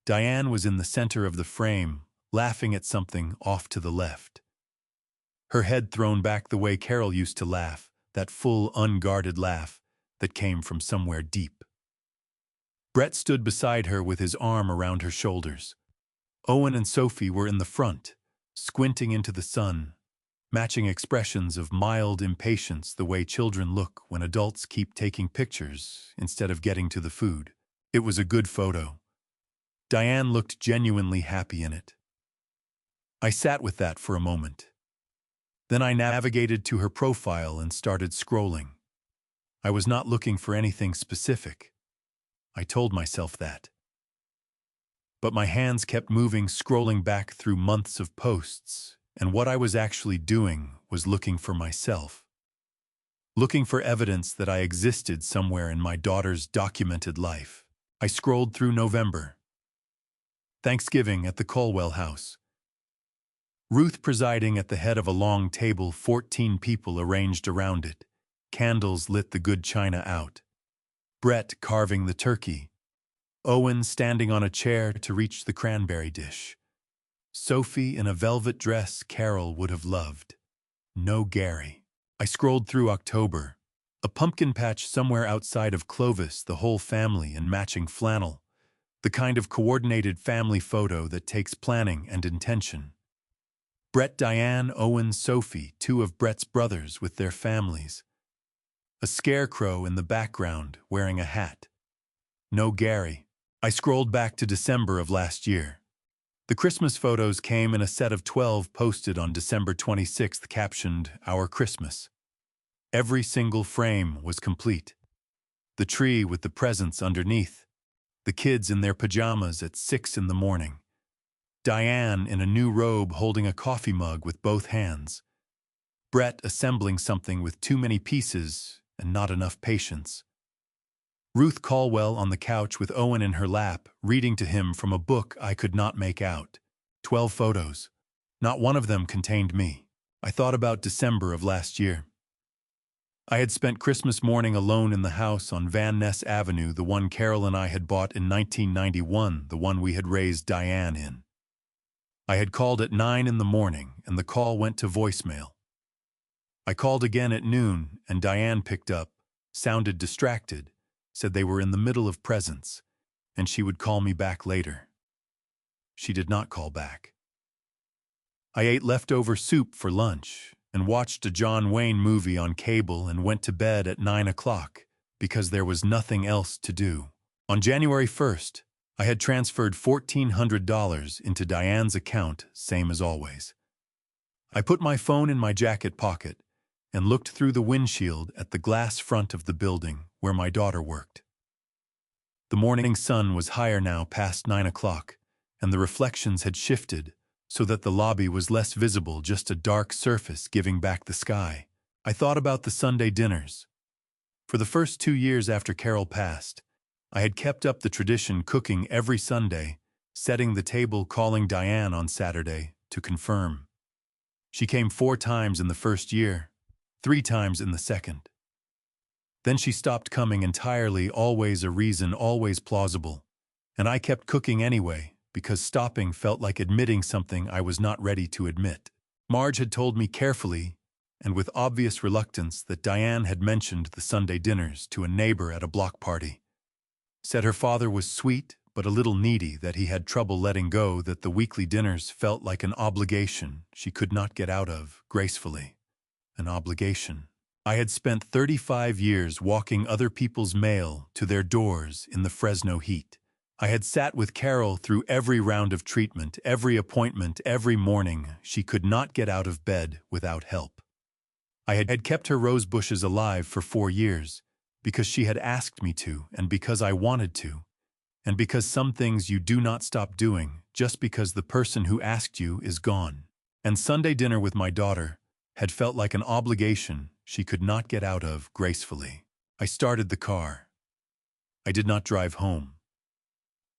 Diane was in the center of the frame, laughing at something off to the left. Her head thrown back the way Carol used to laugh, that full, unguarded laugh that came from somewhere deep. Brett stood beside her with his arm around her shoulders. Owen and Sophie were in the front, squinting into the sun, matching expressions of mild impatience the way children look when adults keep taking pictures instead of getting to the food. It was a good photo. Diane looked genuinely happy in it. I sat with that for a moment. Then I navigated to her profile and started scrolling. I was not looking for anything specific. I told myself that. But my hands kept moving, scrolling back through months of posts, and what I was actually doing was looking for myself. Looking for evidence that I existed somewhere in my daughter's documented life. I scrolled through November. Thanksgiving at the Colwell house. Ruth presiding at the head of a long table, 14 people arranged around it. Candles lit the good china out. Brett carving the turkey. Owen standing on a chair to reach the cranberry dish. Sophie in a velvet dress Carol would have loved. No Gary. I scrolled through October. A pumpkin patch somewhere outside of Clovis, the whole family in matching flannel. The kind of coordinated family photo that takes planning and intention. Brett, Diane, Owen, Sophie, two of Brett's brothers with their families. A scarecrow in the background wearing a hat. No Gary. I scrolled back to December of last year. The Christmas photos came in a set of 12 posted on December 26th, captioned, "Our Christmas." Every single frame was complete. The tree with the presents underneath. The kids in their pajamas at 6 in the morning. Diane in a new robe holding a coffee mug with both hands. Brett assembling something with too many pieces and not enough patience. Ruth Colwell on the couch with Owen in her lap, reading to him from a book I could not make out. 12 photos. Not one of them contained me. I thought about December of last year. I had spent Christmas morning alone in the house on Van Ness Avenue, the one Carol and I had bought in 1991, the one we had raised Diane in. I had called at 9 in the morning, and the call went to voicemail. I called again at noon, and Diane picked up, sounded distracted, said they were in the middle of presents, and she would call me back later. She did not call back. I ate leftover soup for lunch and watched a John Wayne movie on cable and went to bed at 9 o'clock because there was nothing else to do. On January 1st, I had transferred $1,400 into Diane's account, same as always. I put my phone in my jacket pocket and looked through the windshield at the glass front of the building where my daughter worked. The morning sun was higher now, past 9 o'clock, and the reflections had shifted so that the lobby was less visible, just a dark surface giving back the sky. I thought about the Sunday dinners. For the first 2 years after Carol passed, I had kept up the tradition, cooking every Sunday, setting the table, calling Diane on Saturday to confirm. She came 4 times in the first year, 3 times in the second. Then she stopped coming entirely, always a reason, always plausible. And I kept cooking anyway, because stopping felt like admitting something I was not ready to admit. Marge had told me carefully, and with obvious reluctance, that Diane had mentioned the Sunday dinners to a neighbor at a block party. Said her father was sweet, but a little needy, that he had trouble letting go, that the weekly dinners felt like an obligation she could not get out of gracefully. An obligation. I had spent 35 years walking other people's mail to their doors in the Fresno heat. I had sat with Carol through every round of treatment, every appointment, every morning she could not get out of bed without help. I had kept her rose bushes alive for 4 years, because she had asked me to, and because I wanted to, and because some things you do not stop doing just because the person who asked you is gone. And Sunday dinner with my daughter had felt like an obligation she could not get out of gracefully. I started the car. I did not drive home.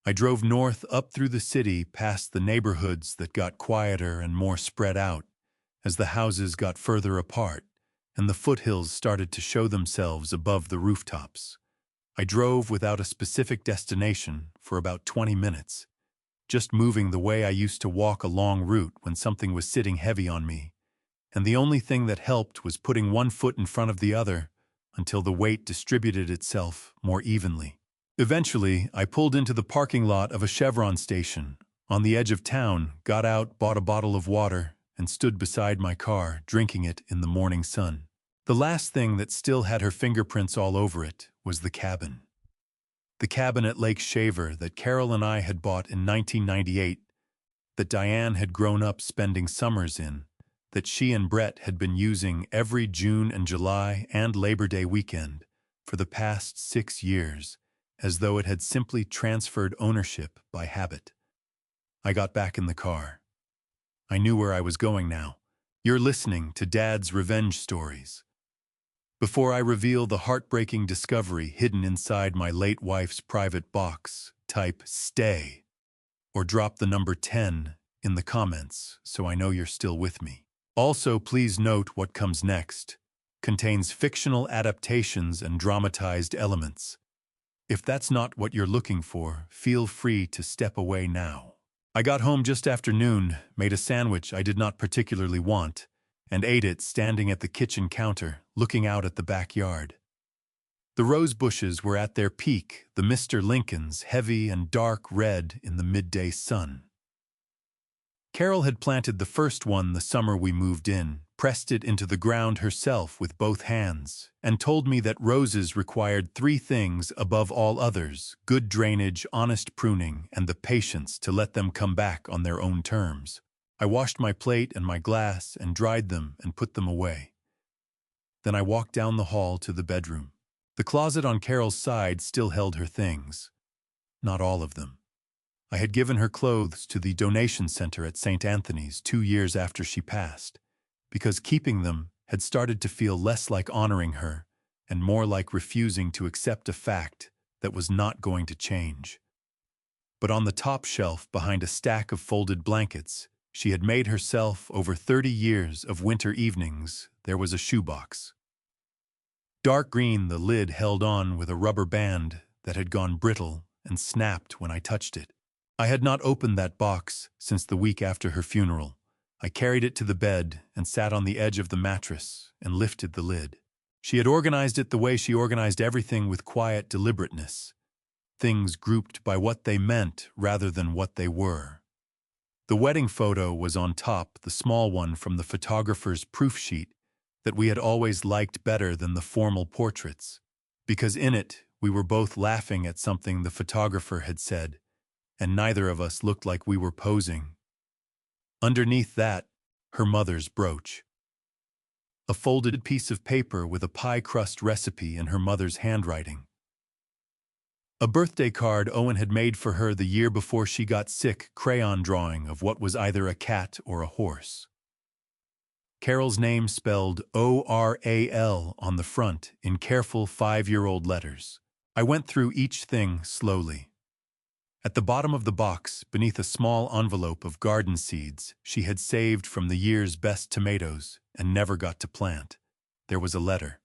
I drove north up through the city past the neighborhoods that got quieter and more spread out as the houses got further apart and the foothills started to show themselves above the rooftops. I drove without a specific destination for about 20 minutes, just moving the way I used to walk a long route when something was sitting heavy on me, and the only thing that helped was putting one foot in front of the other until the weight distributed itself more evenly. Eventually, I pulled into the parking lot of a Chevron station on the edge of town, got out, bought a bottle of water, and stood beside my car, drinking it in the morning sun. The last thing that still had her fingerprints all over it was the cabin. The cabin at Lake Shaver that Carol and I had bought in 1998, that Diane had grown up spending summers in, that she and Brett had been using every June and July and Labor Day weekend for the past 6 years, as though it had simply transferred ownership by habit. I got back in the car. I knew where I was going now. You're listening to Dad's Revenge Stories. Before I reveal the heartbreaking discovery hidden inside my late wife's private box, type "stay" or drop the number 10 in the comments so I know you're still with me. Also, please note what comes next contains fictional adaptations and dramatized elements. If that's not what you're looking for, feel free to step away now. I got home just after noon, made a sandwich I did not particularly want, and ate it standing at the kitchen counter, looking out at the backyard. The rose bushes were at their peak, the Mr. Lincolns heavy and dark red in the midday sun. Carol had planted the first one the summer we moved in, pressed it into the ground herself with both hands, and told me that roses required 3 things above all others: good drainage, honest pruning, and the patience to let them come back on their own terms. I washed my plate and my glass and dried them and put them away. Then I walked down the hall to the bedroom. The closet on Carol's side still held her things. Not all of them. I had given her clothes to the donation center at St. Anthony's 2 years after she passed, because keeping them had started to feel less like honoring her and more like refusing to accept a fact that was not going to change. But on the top shelf behind a stack of folded blankets she had made herself over 30 years of winter evenings, there was a shoebox. Dark green, the lid held on with a rubber band that had gone brittle and snapped when I touched it. I had not opened that box since the week after her funeral. I carried it to the bed and sat on the edge of the mattress and lifted the lid. She had organized it the way she organized everything, with quiet deliberateness. Things grouped by what they meant rather than what they were. The wedding photo was on top, the small one from the photographer's proof sheet that we had always liked better than the formal portraits, because in it we were both laughing at something the photographer had said, and neither of us looked like we were posing. Underneath that, her mother's brooch. A folded piece of paper with a pie crust recipe in her mother's handwriting. A birthday card Owen had made for her the year before she got sick, crayon drawing of what was either a cat or a horse. Carol's name spelled O-R-A-L on the front in careful 5-year-old letters. I went through each thing slowly. At the bottom of the box, beneath a small envelope of garden seeds she had saved from the year's best tomatoes and never got to plant, there was a letter.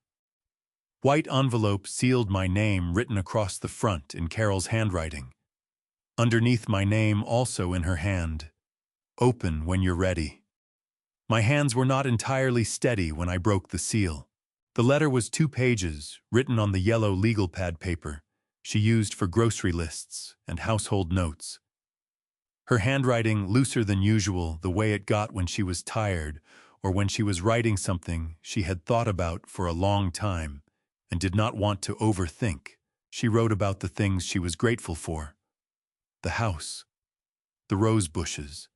White envelope sealed my name written across the front in Carol's handwriting. Underneath my name, also in her hand, "Open when you're ready." My hands were not entirely steady when I broke the seal. The letter was 2 pages, written on the yellow legal pad paper she used for grocery lists and household notes. Her handwriting looser than usual, the way it got when she was tired or when she was writing something she had thought about for a long time and did not want to overthink. She wrote about the things she was grateful for. The house, the rose bushes,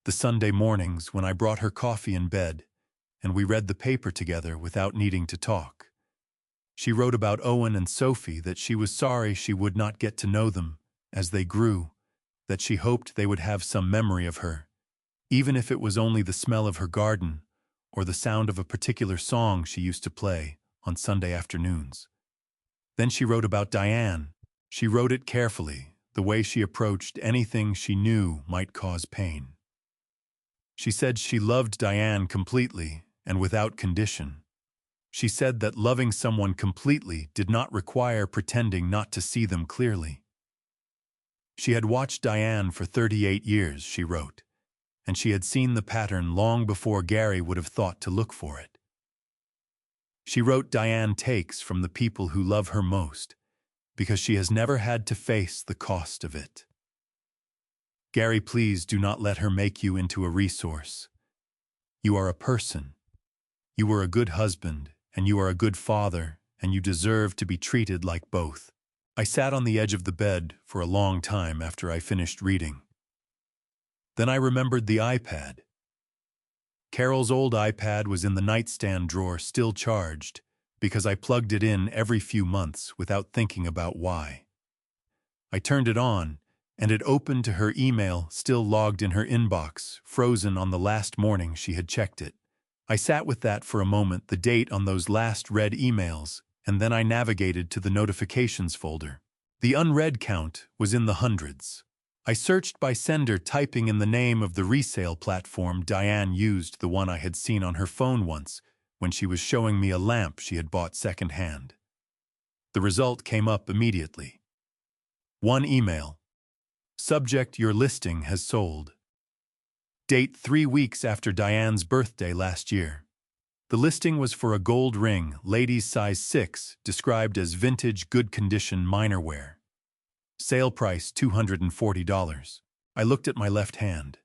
the Sunday mornings when I brought her coffee in bed and we read the paper together without needing to talk. She wrote about Owen and Sophie, that she was sorry she would not get to know them as they grew, that she hoped they would have some memory of her, even if it was only the smell of her garden or the sound of a particular song she used to play on Sunday afternoons. Then she wrote about Diane. She wrote it carefully, the way she approached anything she knew might cause pain. She said she loved Diane completely and without condition. She said that loving someone completely did not require pretending not to see them clearly. She had watched Diane for 38 years, she wrote, and she had seen the pattern long before Gary would have thought to look for it. She wrote Diane takes from the people who love her most, because she has never had to face the cost of it. Gary, please do not let her make you into a resource. You are a person. You were a good husband, and you are a good father, and you deserve to be treated like both. I sat on the edge of the bed for a long time after I finished reading. Then I remembered the iPad. Carol's old iPad was in the nightstand drawer, still charged, because I plugged it in every few months without thinking about why. I turned it on, and it opened to her email still logged in her inbox, frozen on the last morning she had checked it. I sat with that for a moment, the date on those last read emails, and then I navigated to the notifications folder. The unread count was in the hundreds. I searched by sender, typing in the name of the resale platform Diane used, the one I had seen on her phone once when she was showing me a lamp she had bought secondhand. The result came up immediately. One email. Subject: your listing has sold. Date: 3 weeks after Diane's birthday last year. The listing was for a gold ring, ladies size 6, described as vintage, good condition minor wear. Sale price $240. I looked at my left hand.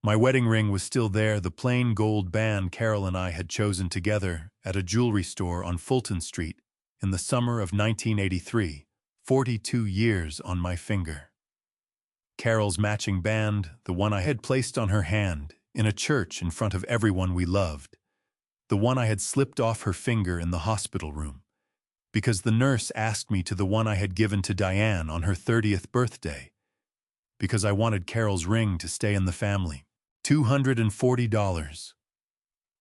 My wedding ring was still there, the plain gold band Carol and I had chosen together at a jewelry store on Fulton Street in the summer of 1983, 42 years on my finger. Carol's matching band, the one I had placed on her hand in a church in front of everyone we loved. The one I had slipped off her finger in the hospital room, because the nurse asked me to, the one I had given to Diane on her 30th birthday, because I wanted Carol's ring to stay in the family. $240.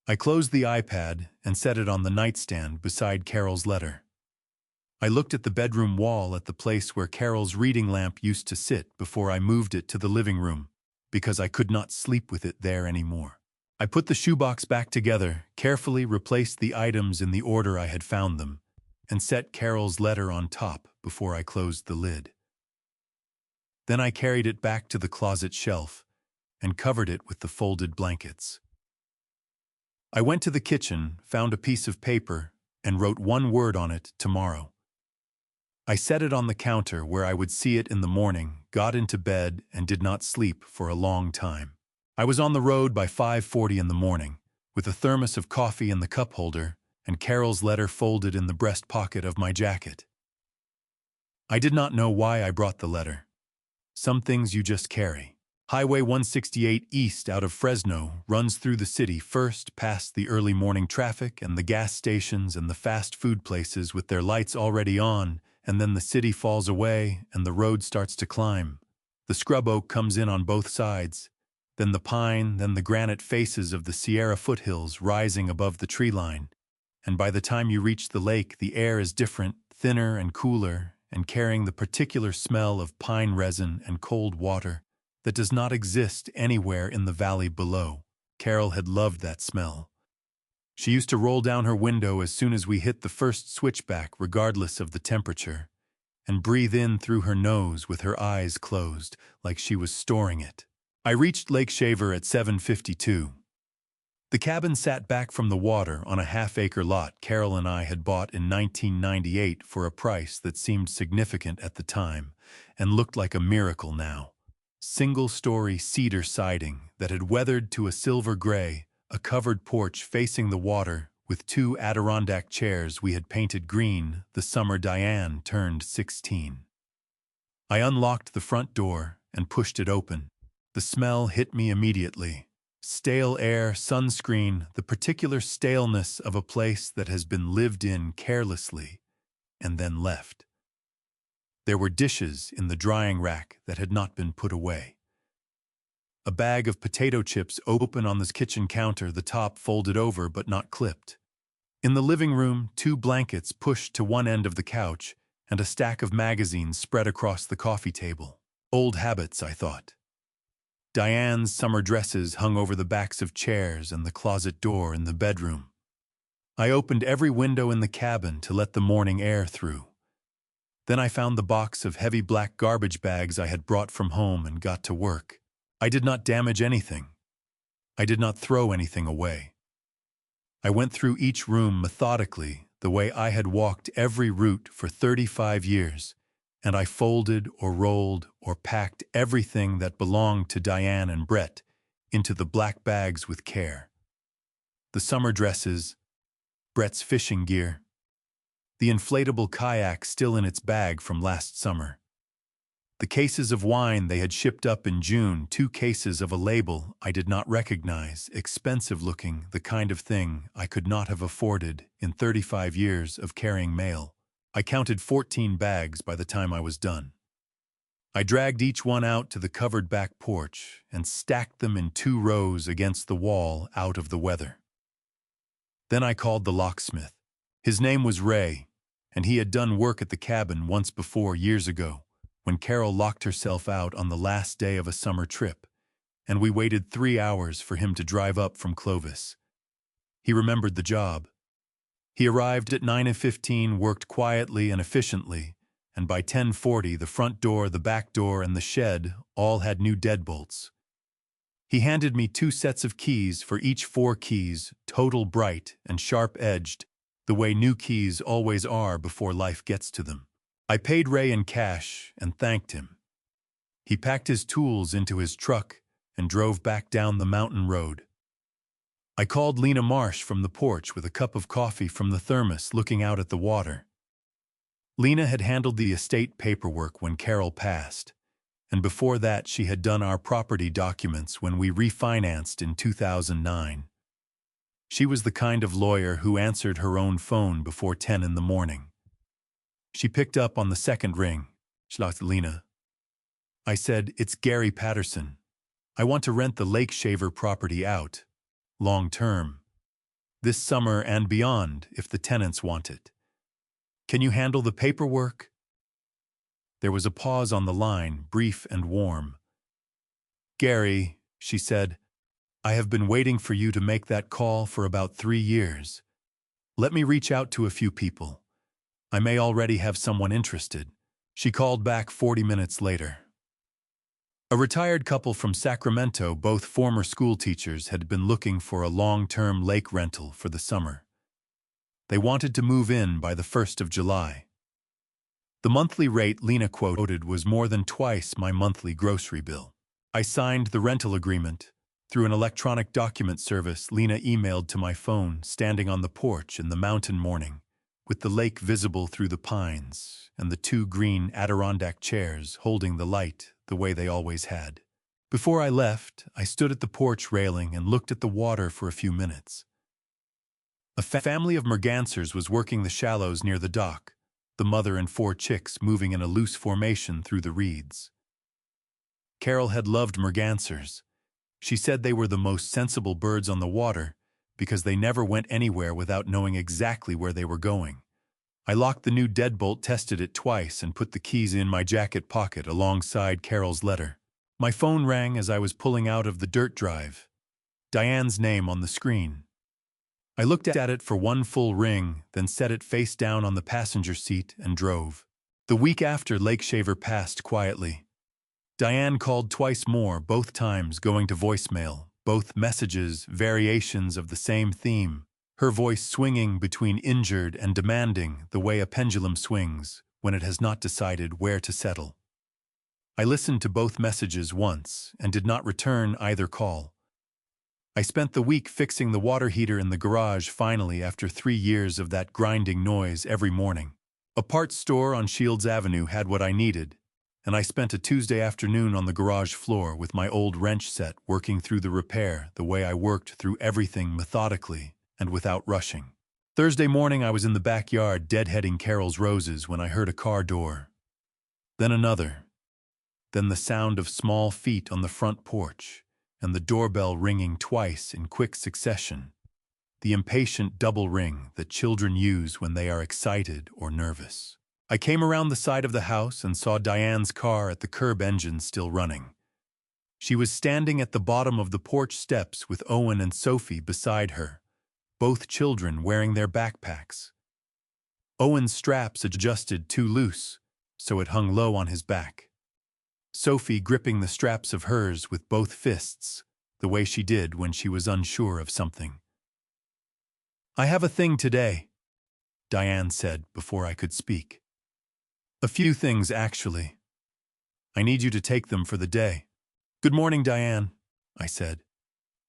I closed the iPad and set it on the nightstand beside Carol's letter. I looked at the bedroom wall, at the place where Carol's reading lamp used to sit, before I moved it to the living room, because I could not sleep with it there anymore. I put the shoebox back together, carefully replaced the items in the order I had found them, and set Carol's letter on top before I closed the lid. Then I carried it back to the closet shelf and covered it with the folded blankets. I went to the kitchen, found a piece of paper, and wrote one word on it: tomorrow. I set it on the counter where I would see it in the morning, got into bed, and did not sleep for a long time. I was on the road by 5:40 in the morning, with a thermos of coffee in the cup holder and Carol's letter folded in the breast pocket of my jacket. I did not know why I brought the letter. Some things you just carry. Highway 168 east out of Fresno runs through the city, first past the early morning traffic and the gas stations and the fast food places with their lights already on, and then the city falls away and the road starts to climb. The scrub oak comes in on both sides, then the pine, then the granite faces of the Sierra foothills rising above the tree line. And by the time you reach the lake, the air is different, thinner and cooler, and carrying the particular smell of pine resin and cold water that does not exist anywhere in the valley below. Carol had loved that smell. She used to roll down her window as soon as we hit the first switchback, regardless of the temperature, and breathe in through her nose with her eyes closed, like she was storing it. I reached Lake Shaver at 7:52. The cabin sat back from the water on a half-acre lot Carol and I had bought in 1998 for a price that seemed significant at the time and looked like a miracle now. Single-story cedar siding that had weathered to a silver gray, a covered porch facing the water with 2 Adirondack chairs we had painted green the summer Diane turned 16. I unlocked the front door and pushed it open. The smell hit me immediately. Stale air, sunscreen, the particular staleness of a place that has been lived in carelessly and then left. There were dishes in the drying rack that had not been put away. A bag of potato chips open on the kitchen counter, the top folded over but not clipped. In the living room, 2 blankets pushed to one end of the couch and a stack of magazines spread across the coffee table. Old habits, I thought. Diane's summer dresses hung over the backs of chairs and the closet door in the bedroom. I opened every window in the cabin to let the morning air through. Then I found the box of heavy black garbage bags I had brought from home and got to work. I did not damage anything. I did not throw anything away. I went through each room methodically, the way I had walked every route for 35 years, and I folded or rolled or packed everything that belonged to Diane and Brett into the black bags with care. The summer dresses, Brett's fishing gear, the inflatable kayak still in its bag from last summer, the cases of wine they had shipped up in June, 2 cases of a label I did not recognize, expensive looking, the kind of thing I could not have afforded in 35 years of carrying mail. I counted 14 bags by the time I was done. I dragged each one out to the covered back porch and stacked them in 2 rows against the wall out of the weather. Then I called the locksmith. His name was Ray, and he had done work at the cabin once before years ago, when Carol locked herself out on the last day of a summer trip, and we waited 3 hours for him to drive up from Clovis. He remembered the job. He arrived at 9:15, worked quietly and efficiently, and by 10:40 the front door, the back door, and the shed all had new deadbolts. He handed me 2 sets of keys for each 4 keys, total bright and sharp-edged, the way new keys always are before life gets to them. I paid Ray in cash and thanked him. He packed his tools into his truck and drove back down the mountain road. I called Lena Marsh from the porch with a cup of coffee from the thermos looking out at the water. Lena had handled the estate paperwork when Carol passed, and before that she had done our property documents when we refinanced in 2009. She was the kind of lawyer who answered her own phone before 10 in the morning. She picked up on the second ring. Schloss Lena. I said, "It's Gary Patterson. I want to rent the Lake Shaver property out, long term, this summer and beyond if the tenants want it. Can you handle the paperwork?" There was a pause on the line, brief and warm. "Gary," she said, "I have been waiting for you to make that call for about 3 years. Let me reach out to a few people. I may already have someone interested." She called back 40 minutes later. A retired couple from Sacramento, both former school teachers, had been looking for a long-term lake rental for the summer. They wanted to move in by the 1st of July. The monthly rate Lena quoted was more than twice my monthly grocery bill. I signed the rental agreement. Through an electronic document service Lena emailed to my phone, standing on the porch in the mountain morning, with the lake visible through the pines and the 2 green Adirondack chairs holding the light the way they always had. Before I left, I stood at the porch railing and looked at the water for a few minutes. A family of mergansers was working the shallows near the dock, the mother and 4 chicks moving in a loose formation through the reeds. Carol had loved mergansers. She said they were the most sensible birds on the water because they never went anywhere without knowing exactly where they were going. I locked the new deadbolt, tested it twice, and put the keys in my jacket pocket alongside Carol's letter. My phone rang as I was pulling out of the dirt drive. Diane's name on the screen. I looked at it for 1 full ring, then set it face down on the passenger seat and drove. The week after Lake Shaver passed quietly. Diane called twice more, both times going to voicemail, both messages variations of the same theme, her voice swinging between injured and demanding the way a pendulum swings when it has not decided where to settle. I listened to both messages once and did not return either call. I spent the week fixing the water heater in the garage finally after 3 years of that grinding noise every morning. A parts store on Shields Avenue had what I needed, and I spent a Tuesday afternoon on the garage floor with my old wrench set working through the repair the way I worked through everything methodically and without rushing. Thursday morning I was in the backyard deadheading Carol's roses when I heard a car door. Then another. Then the sound of small feet on the front porch and the doorbell ringing twice in quick succession. the impatient double ring that children use when they are excited or nervous. I came around the side of the house and saw Diane's car at the curb, engine still running. She was standing at the bottom of the porch steps with Owen and Sophie beside her, both children wearing their backpacks. Owen's straps adjusted too loose, so it hung low on his back. Sophie gripping the straps of hers with both fists, the way she did when she was unsure of something. "I have a thing today," Diane said before I could speak. "A few things, actually. I need you to take them for the day." "Good morning, Diane," I said.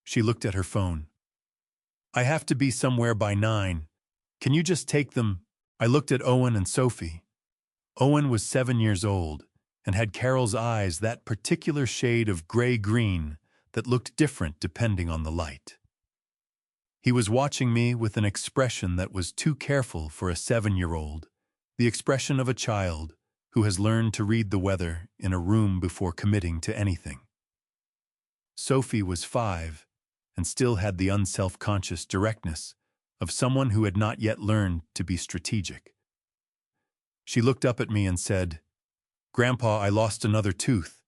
She looked at her phone. "I have to be somewhere by 9. Can you just take them?" I looked at Owen and Sophie. Owen was 7 years old and had Carol's eyes, that particular shade of gray-green that looked different depending on the light. He was watching me with an expression that was too careful for a 7-year-old, the expression of a child who has learned to read the weather in a room before committing to anything. Sophie was 5 and still had the unself-conscious directness of someone who had not yet learned to be strategic. She looked up at me and said, "Grandpa, I lost another tooth,"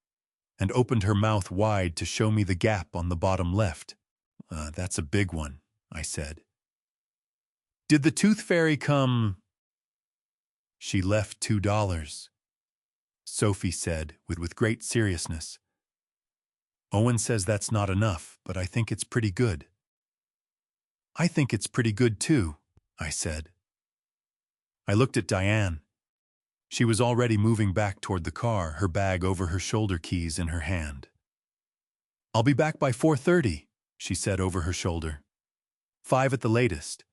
and opened her mouth wide to show me the gap on the bottom left. That's a big one," I said. "Did the tooth fairy come?" "She left $2, Sophie said with great seriousness. "Owen says that's not enough, but I think it's pretty good." "I think it's pretty good too," I said. I looked at Diane. She was already moving back toward the car, her bag over her shoulder, keys in her hand. "I'll be back by 4:30, she said over her shoulder. 5 at the latest."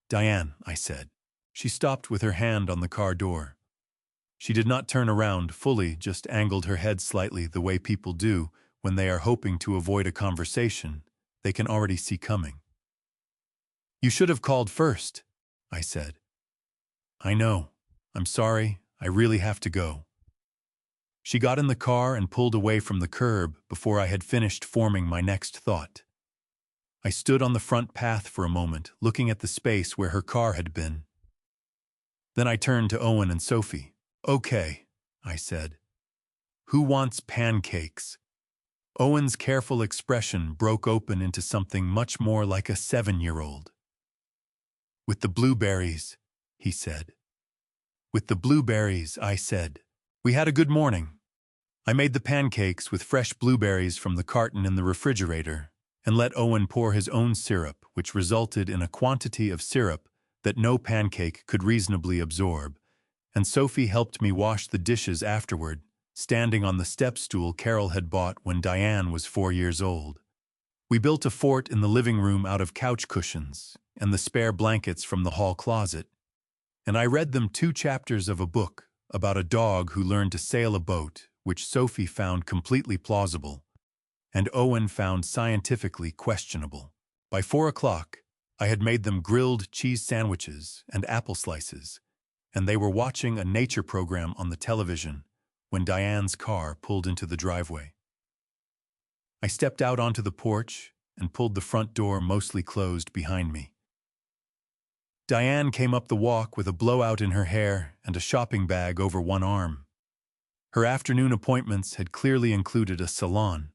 "Diane," I said. She stopped with her hand on the car door. She did not turn around fully, just angled her head slightly the way people do when they are hoping to avoid a conversation they can already see coming. "You should have called first," I said. "I know. I'm sorry. I really have to go." She got in the car and pulled away from the curb before I had finished forming my next thought. I stood on the front path for a moment, looking at the space where her car had been. Then I turned to Owen and Sophie. "Okay," I said. "Who wants pancakes?" Owen's careful expression broke open into something much more like a 7-year-old. "With the blueberries," he said. "With the blueberries," I said. We had a good morning. I made the pancakes with fresh blueberries from the carton in the refrigerator and let Owen pour his own syrup, which resulted in a quantity of syrup that no pancake could reasonably absorb, and Sophie helped me wash the dishes afterward, standing on the step stool Carol had bought when Diane was 4 years old. We built a fort in the living room out of couch cushions and the spare blankets from the hall closet, and I read them 2 chapters of a book about a dog who learned to sail a boat, which Sophie found completely plausible, and Owen found scientifically questionable. By 4 o'clock, I had made them grilled cheese sandwiches and apple slices, and they were watching a nature program on the television when Diane's car pulled into the driveway. I stepped out onto the porch and pulled the front door mostly closed behind me. Diane came up the walk with a blowout in her hair and a shopping bag over one arm. Her afternoon appointments had clearly included a salon.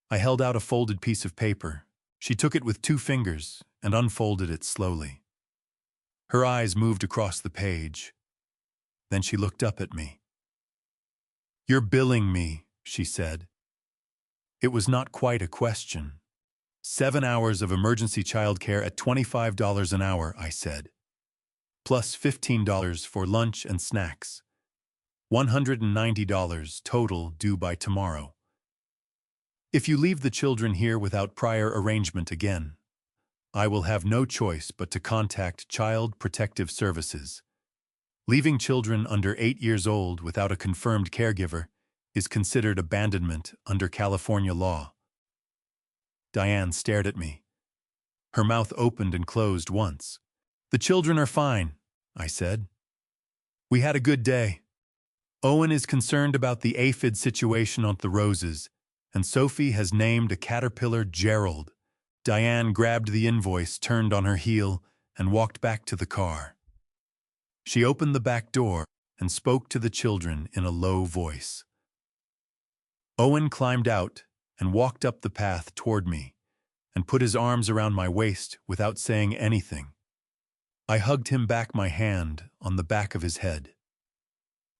I held out a folded piece of paper. She took it with 2 fingers and unfolded it slowly. Her eyes moved across the page. Then she looked up at me. "You're billing me," she said. It was not quite a question. 7 hours of emergency childcare at $25 an hour, I said. Plus $15 for lunch and snacks. $190 total due by tomorrow. If you leave the children here without prior arrangement again, I will have no choice but to contact Child Protective Services. Leaving children under 8 years old without a confirmed caregiver is considered abandonment under California law. Diane stared at me. Her mouth opened and closed once. "The children are fine," I said. "We had a good day. Owen is concerned about the aphid situation on the roses, and Sophie has named a caterpillar Gerald, Diane grabbed the invoice, turned on her heel, and walked back to the car. She opened the back door and spoke to the children in a low voice. Owen climbed out and walked up the path toward me and put his arms around my waist without saying anything. I hugged him back, my hand on the back of his head.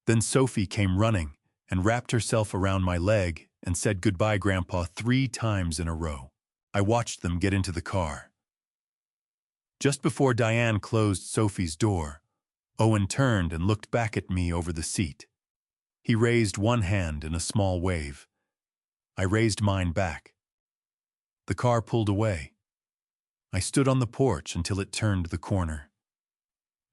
Then Sophie came running and wrapped herself around my leg and said goodbye, Grandpa, 3 times in a row. I watched them get into the car. Just before Diane closed Sophie's door, Owen turned and looked back at me over the seat. He raised one hand in a small wave. I raised mine back. The car pulled away. I stood on the porch until it turned the corner.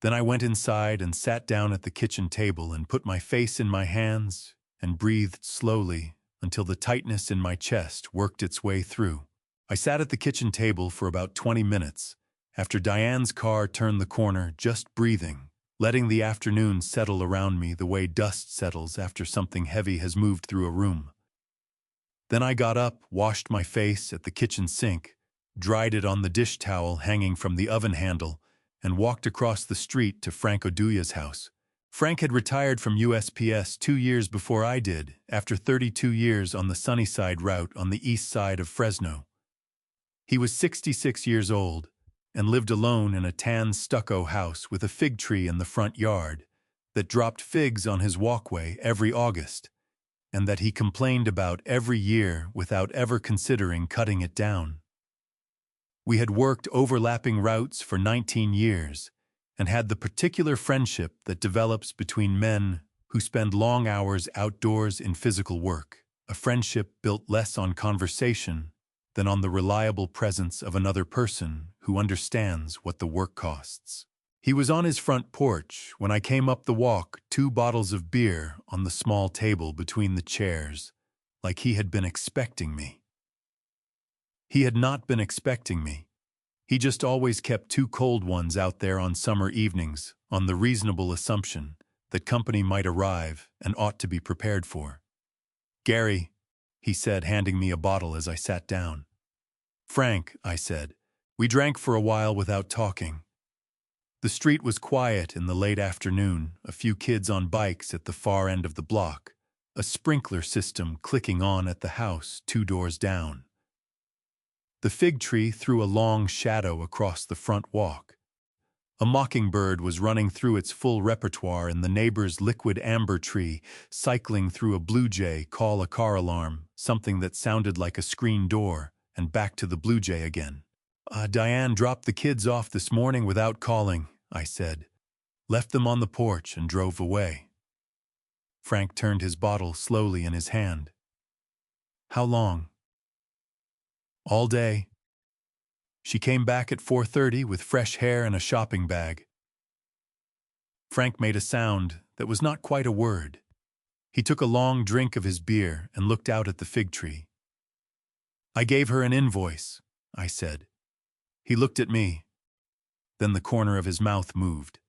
Then I went inside and sat down at the kitchen table and put my face in my hands and breathed slowly until the tightness in my chest worked its way through. I sat at the kitchen table for about 20 minutes after Diane's car turned the corner, just breathing, letting the afternoon settle around me the way dust settles after something heavy has moved through a room. Then I got up, washed my face at the kitchen sink, dried it on the dish towel hanging from the oven handle, and walked across the street to Frank Oduya's house. Frank had retired from USPS 2 years before I did, after 32 years on the Sunnyside route on the east side of Fresno. He was 66 years old and lived alone in a tan stucco house with a fig tree in the front yard that dropped figs on his walkway every August, and that he complained about every year without ever considering cutting it down. We had worked overlapping routes for 19 years and had the particular friendship that develops between men who spend long hours outdoors in physical work, a friendship built less on conversation than on the reliable presence of another person who understands what the work costs. He was on his front porch when I came up the walk, 2 bottles of beer on the small table between the chairs, like he had been expecting me. He had not been expecting me. He just always kept 2 cold ones out there on summer evenings on the reasonable assumption that company might arrive and ought to be prepared for. "Gary," he said, handing me a bottle as I sat down. "Frank," I said. We drank for a while without talking. The street was quiet in the late afternoon, a few kids on bikes at the far end of the block, a sprinkler system clicking on at the house 2 doors down. The fig tree threw a long shadow across the front walk. A mockingbird was running through its full repertoire in the neighbor's liquid amber tree, cycling through a blue jay call a car alarm, something that sounded like a screen door, and back to the blue jay again. Diane dropped the kids off this morning without calling," I said. "Left them on the porch and drove away." Frank turned his bottle slowly in his hand. "How long?" "All day. She came back at 4:30 with fresh hair and a shopping bag." Frank made a sound that was not quite a word. He took a long drink of his beer and looked out at the fig tree. "I gave her an invoice," I said. He looked at me. Then the corner of his mouth moved.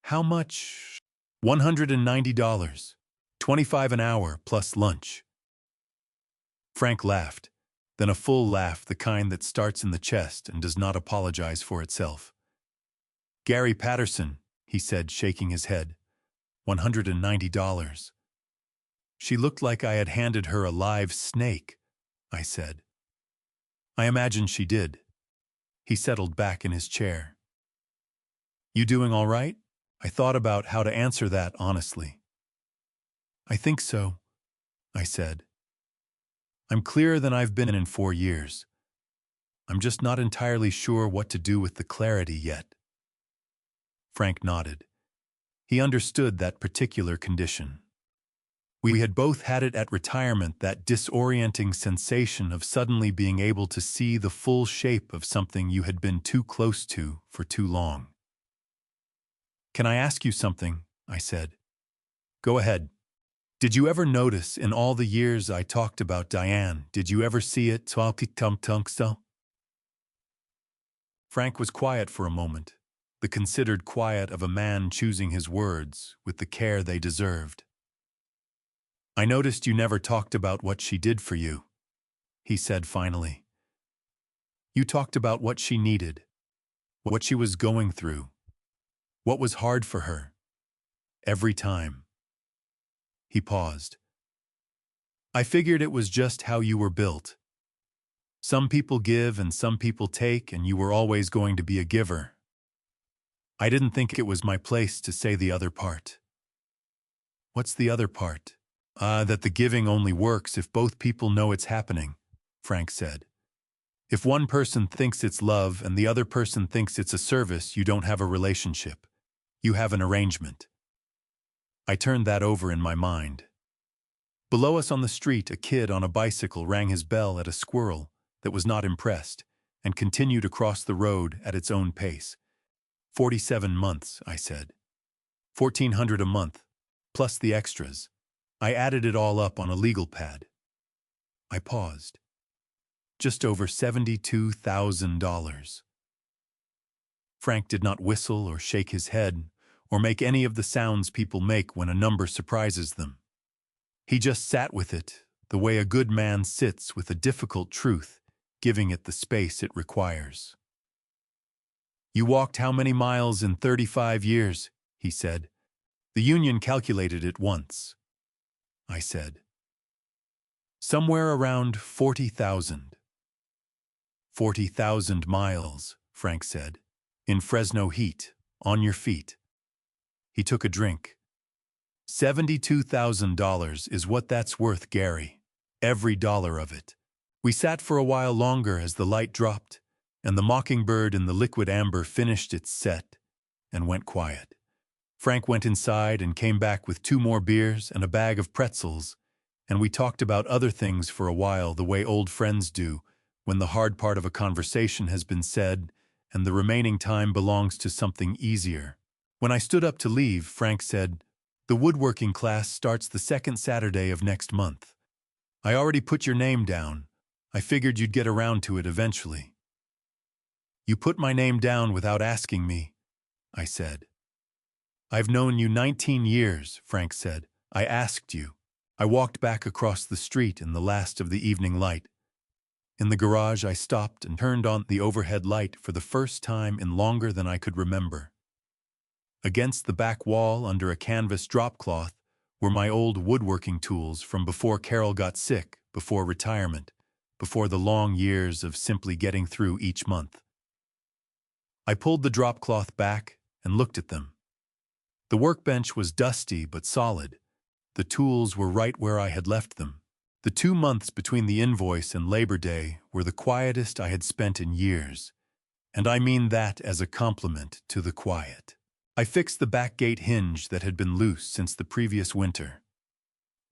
"How much?" $190. $25 an hour plus lunch." Frank laughed, then a full laugh, the kind that starts in the chest and does not apologize for itself. "Gary Patterson," he said, shaking his head. $190. "She looked like I had handed her a live snake," I said. "I imagine she did." He settled back in his chair. "You doing all right?" I thought about how to answer that honestly. "I think so," I said. "I'm clearer than I've been in 4 years. I'm just not entirely sure what to do with the clarity yet." Frank nodded. He understood that particular condition. We had both had it at retirement, that disorienting sensation of suddenly being able to see the full shape of something you had been too close to for too long. "Can I ask you something?" I said. "Go ahead." "Did you ever notice in all the years I talked about Diane, did you ever see it so?" Frank was quiet for a moment, the considered quiet of a man choosing his words with the care they deserved. "I noticed you never talked about what she did for you," he said finally. You talked about what she needed, what she was going through, what was hard for her. Every time. He paused. I figured it was just how you were built. Some people give and some people take, and you were always going to be a giver. I didn't think it was my place to say the other part. What's the other part? That the giving only works if both people know it's happening, Frank said. If one person thinks it's love and the other person thinks it's a service, you don't have a relationship. You have an arrangement. I turned that over in my mind. Below us on the street, a kid on a bicycle rang his bell at a squirrel that was not impressed and continued across the road at its own pace. 47 months, I said. $1,400 a month, plus the extras. I added it all up on a legal pad. I paused. Just over $72,000. Frank did not whistle or shake his head or make any of the sounds people make when a number surprises them. He just sat with it, the way a good man sits with a difficult truth, giving it the space it requires. You walked how many miles in 35 years? He said. The union calculated it once. I said. Somewhere around 40,000. 40,000 miles, Frank said. In Fresno heat, on your feet. He took a drink. $72,000 is what that's worth, Gary. Every dollar of it. We sat for a while longer as the light dropped, and the mockingbird in the liquid amber finished its set and went quiet. Frank went inside and came back with 2 more beers and a bag of pretzels, and we talked about other things for a while the way old friends do when the hard part of a conversation has been said and the remaining time belongs to something easier. When I stood up to leave, Frank said, The woodworking class starts the 2nd Saturday of next month. I already put your name down. I figured you'd get around to it eventually. You put my name down without asking me, I said. I've known you 19 years, Frank said. I asked you. I walked back across the street in the last of the evening light. In the garage, I stopped and turned on the overhead light for the first time in longer than I could remember. Against the back wall, under a canvas dropcloth, were my old woodworking tools from before Carol got sick, before retirement, before the long years of simply getting through each month. I pulled the dropcloth back and looked at them. The workbench was dusty but solid. The tools were right where I had left them. The 2 months between the invoice and Labor Day were the quietest I had spent in years, and I mean that as a compliment to the quiet. I fixed the back gate hinge that had been loose since the previous winter.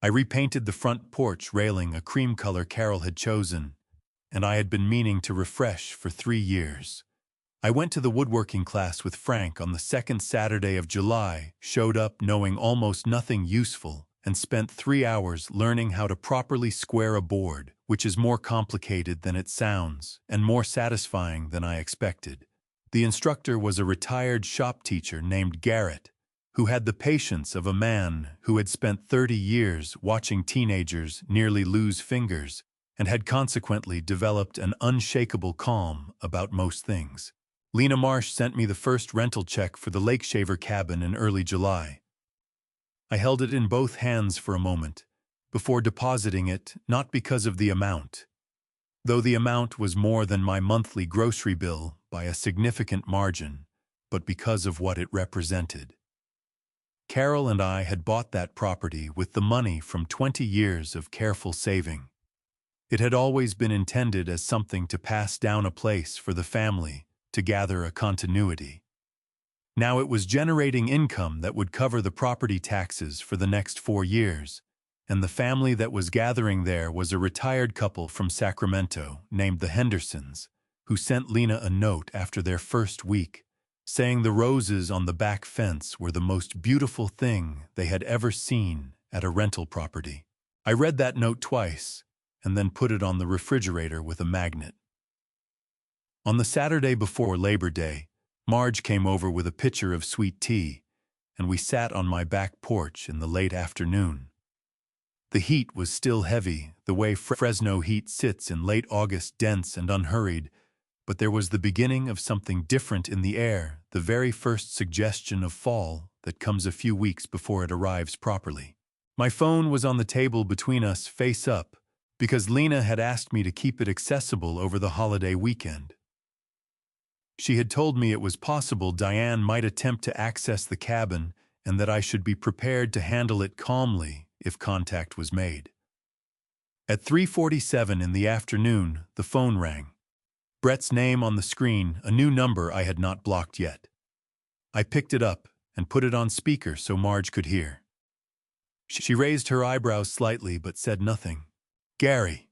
I repainted the front porch railing a cream color Carol had chosen, and I had been meaning to refresh for 3 years. I went to the woodworking class with Frank on the 2nd Saturday of July, showed up knowing almost nothing useful, and spent 3 hours learning how to properly square a board, which is more complicated than it sounds and more satisfying than I expected. The instructor was a retired shop teacher named Garrett, who had the patience of a man who had spent 30 years watching teenagers nearly lose fingers and had consequently developed an unshakable calm about most things. Lena Marsh sent me the first rental check for the Lake Shaver cabin in early July. I held it in both hands for a moment, before depositing it, not because of the amount, though the amount was more than my monthly grocery bill by a significant margin, but because of what it represented. Carol and I had bought that property with the money from 20 years of careful saving. It had always been intended as something to pass down a place for the family to gather a continuity. Now it was generating income that would cover the property taxes for the next 4 years, and the family that was gathering there was a retired couple from Sacramento named the Hendersons, who sent Lena a note after their first week, saying the roses on the back fence were the most beautiful thing they had ever seen at a rental property. I read that note twice, and then put it on the refrigerator with a magnet. On the Saturday before Labor Day, Marge came over with a pitcher of sweet tea, and we sat on my back porch in the late afternoon. The heat was still heavy, the way Fresno heat sits in late August, dense and unhurried, But there was the beginning of something different in the air, the very first suggestion of fall that comes a few weeks before it arrives properly. My phone was on the table between us, face up, because Lena had asked me to keep it accessible over the holiday weekend. She had told me it was possible Diane might attempt to access the cabin and that I should be prepared to handle it calmly if contact was made. At 3:47 in the afternoon, the phone rang. Brett's name on the screen, a new number I had not blocked yet. I picked it up and put it on speaker so Marge could hear. She raised her eyebrows slightly but said nothing. "Gary."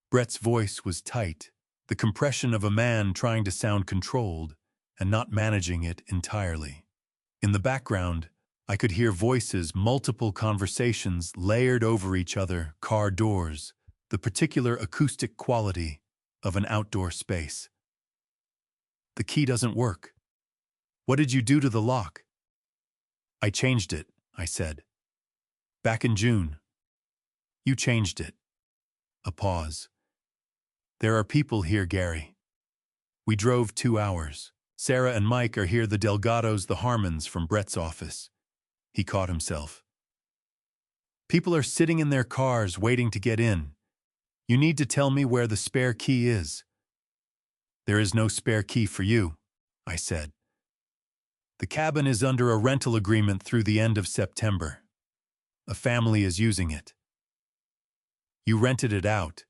Brett's voice was tight, the compression of a man trying to sound controlled and not managing it entirely. In the background, I could hear voices, multiple conversations layered over each other, car doors, the particular acoustic quality of an outdoor space. "The key doesn't work. What did you do to the lock?" "I changed it," I said. "Back in June." "You changed it." A pause. "There are people here, Gary. We drove 2 hours. Sarah and Mike are here, the Delgados, the Harmons from Brett's office." He caught himself. "People are sitting in their cars waiting to get in. You need to tell me where the spare key is." "There is no spare key for you," I said. "The cabin is under a rental agreement through the end of September. A family is using it." "You rented it out."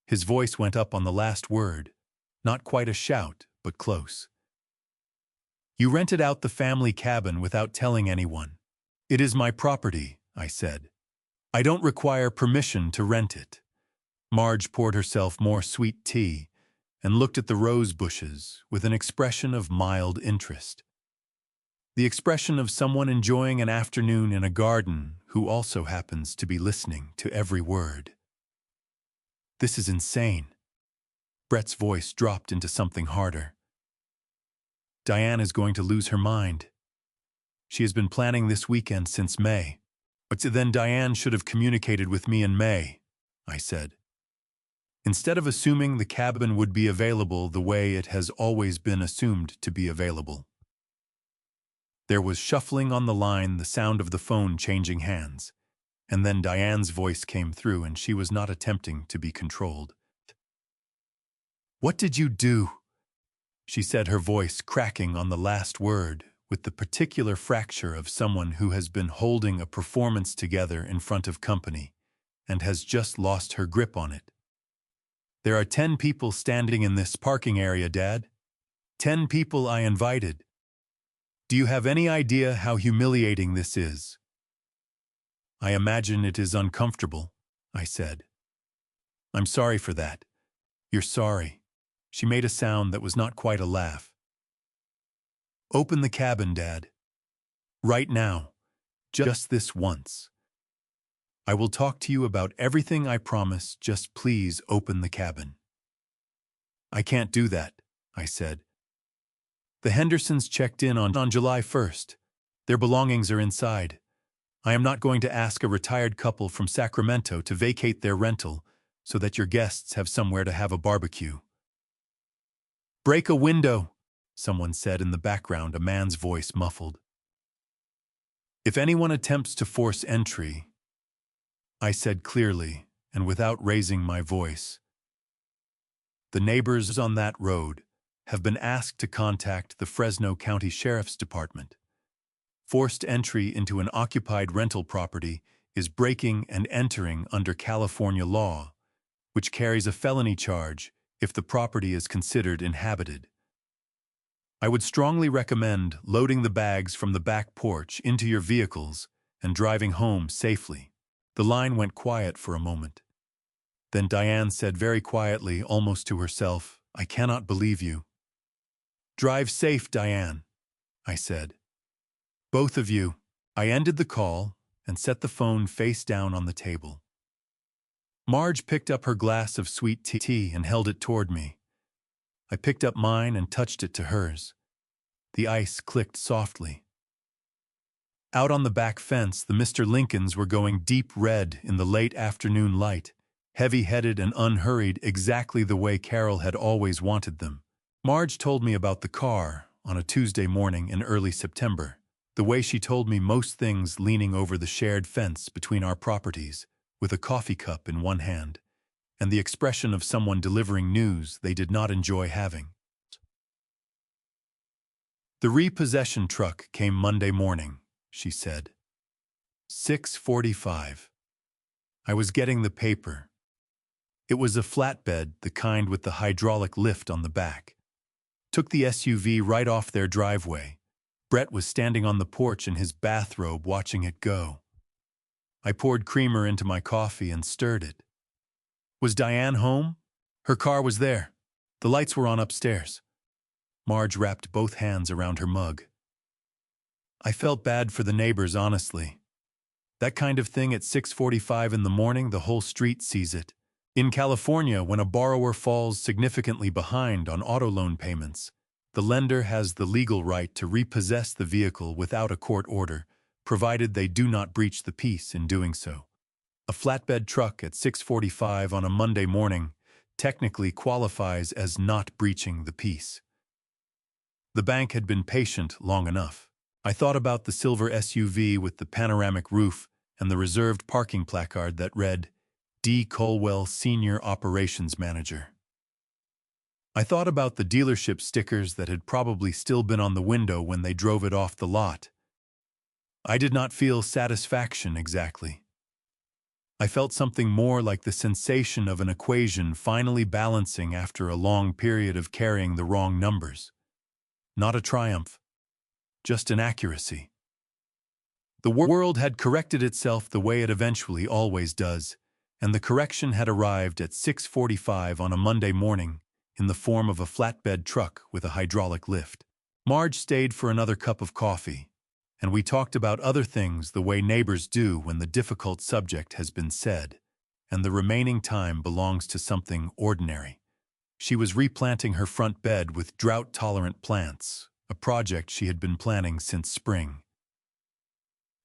His voice went up on the last word, not quite a shout, but close. "You rented out the family cabin without telling anyone." "It is my property," I said. "I don't require permission to rent it." Marge poured herself more sweet tea and looked at the rose bushes with an expression of mild interest. The expression of someone enjoying an afternoon in a garden who also happens to be listening to every word. "This is insane." Brett's voice dropped into something harder. "Diane is going to lose her mind. She has been planning this weekend since May." "But then Diane should have communicated with me in May," I said. "Instead of assuming the cabin would be available the way it has always been assumed to be available." There was shuffling on the line, the sound of the phone changing hands, and then Diane's voice came through, and she was not attempting to be controlled. "What did you do?" she said, her voice cracking on the last word with the particular fracture of someone who has been holding a performance together in front of company and has just lost her grip on it. "There are 10 people standing in this parking area, Dad. 10 people I invited. Do you have any idea how humiliating this is?" "I imagine it is uncomfortable," I said. "I'm sorry for that." "You're sorry." She made a sound that was not quite a laugh. "Open the cabin, Dad. Right now. Just this once. I will talk to you about everything, I promise. Just please open the cabin." "I can't do that," I said. "The Hendersons checked in on July 1st. Their belongings are inside. I am not going to ask a retired couple from Sacramento to vacate their rental so that your guests have somewhere to have a barbecue." "Break a window," someone said in the background, a man's voice muffled. "If anyone attempts to force entry," I said clearly and without raising my voice, "the neighbors on that road have been asked to contact the Fresno County Sheriff's Department. Forced entry into an occupied rental property is breaking and entering under California law, which carries a felony charge if the property is considered inhabited. I would strongly recommend loading the bags from the back porch into your vehicles and driving home safely." The line went quiet for a moment. Then Diane said very quietly, almost to herself, "I cannot believe you." "Drive safe, Diane," I said. "Both of you." I ended the call and set the phone face down on the table. Marge picked up her glass of sweet tea and held it toward me. I picked up mine and touched it to hers. The ice clicked softly. Out on the back fence, the Mr. Lincolns were going deep red in the late afternoon light, heavy-headed and unhurried, exactly the way Carol had always wanted them. Marge told me about the car on a Tuesday morning in early September, the way she told me most things leaning over the shared fence between our properties, with a coffee cup in one hand, and the expression of someone delivering news they did not enjoy having. The repossession truck came Monday morning, she said. 6:45. I was getting the paper. It was a flatbed, the kind with the hydraulic lift on the back. Took the SUV right off their driveway. Brett was standing on the porch in his bathrobe watching it go. I poured creamer into my coffee and stirred it. Was Diane home? Her car was there. The lights were on upstairs. Marge wrapped both hands around her mug. I felt bad for the neighbors, honestly. That kind of thing at 6:45 in the morning, the whole street sees it. In California, when a borrower falls significantly behind on auto loan payments, the lender has the legal right to repossess the vehicle without a court order, provided they do not breach the peace in doing so. A flatbed truck at 6:45 on a Monday morning technically qualifies as not breaching the peace. The bank had been patient long enough. I thought about the silver SUV with the panoramic roof and the reserved parking placard that read, D. Colwell, Senior Operations Manager. I thought about the dealership stickers that had probably still been on the window when they drove it off the lot. I did not feel satisfaction exactly. I felt something more like the sensation of an equation finally balancing after a long period of carrying the wrong numbers. Not a triumph, just an accuracy. The world had corrected itself the way it eventually always does, and the correction had arrived at 6:45 on a Monday morning in the form of a flatbed truck with a hydraulic lift. Marge stayed for another cup of coffee, and we talked about other things the way neighbors do when the difficult subject has been said, and the remaining time belongs to something ordinary. She was replanting her front bed with drought-tolerant plants, a project she had been planning since spring.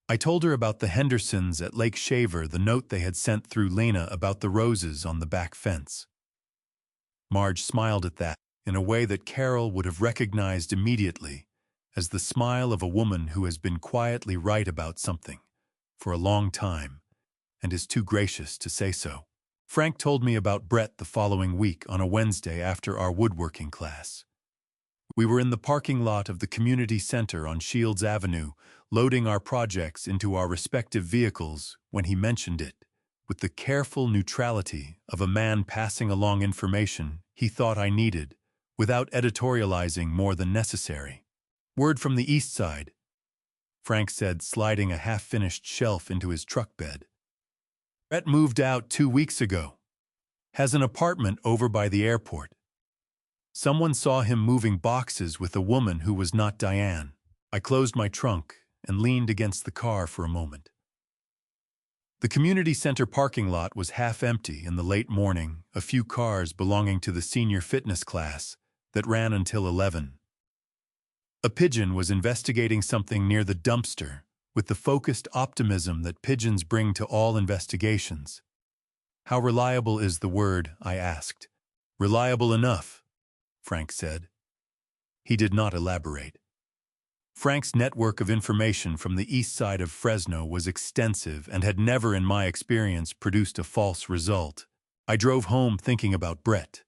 I told her about the Hendersons at Lake Shaver, the note they had sent through Lena about the roses on the back fence. Marge smiled at that in a way that Carol would have recognized immediately as the smile of a woman who has been quietly right about something for a long time and is too gracious to say so. Frank told me about Brett the following week on a Wednesday after our woodworking class. We were in the parking lot of the community center on Shields Avenue, loading our projects into our respective vehicles when he mentioned it, with the careful neutrality of a man passing along information he thought I needed, without editorializing more than necessary. Word from the east side, Frank said, sliding a half-finished shelf into his truck bed. Brett moved out 2 weeks ago. Has an apartment over by the airport. Someone saw him moving boxes with a woman who was not Diane. I closed my trunk and leaned against the car for a moment. The community center parking lot was half empty in the late morning, a few cars belonging to the senior fitness class that ran until 11. A pigeon was investigating something near the dumpster with the focused optimism that pigeons bring to all investigations. How reliable is the word? I asked. Reliable enough, Frank said. He did not elaborate. Frank's network of information from the east side of Fresno was extensive and had never, in my experience, produced a false result. I drove home thinking about Brett.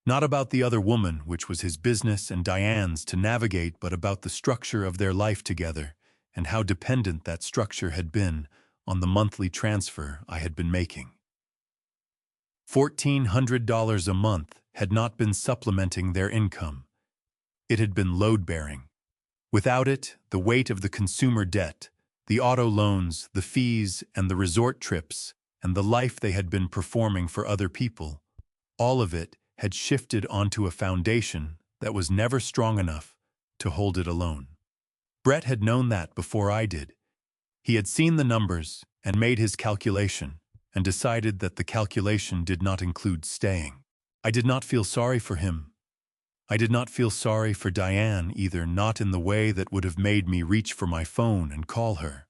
Not about the other woman, which was his business and Diane's to navigate, but about the structure of their life together and how dependent that structure had been on the monthly transfer I had been making. $1,400 a month had not been supplementing their income. It had been load-bearing. Without it, the weight of the consumer debt, the auto loans, the fees, and the resort trips, and the life they had been performing for other people, all of it had shifted onto a foundation that was never strong enough to hold it alone. Brett had known that before I did. He had seen the numbers and made his calculation, and decided that the calculation did not include staying. I did not feel sorry for him. I did not feel sorry for Diane either, not in the way that would have made me reach for my phone and call her.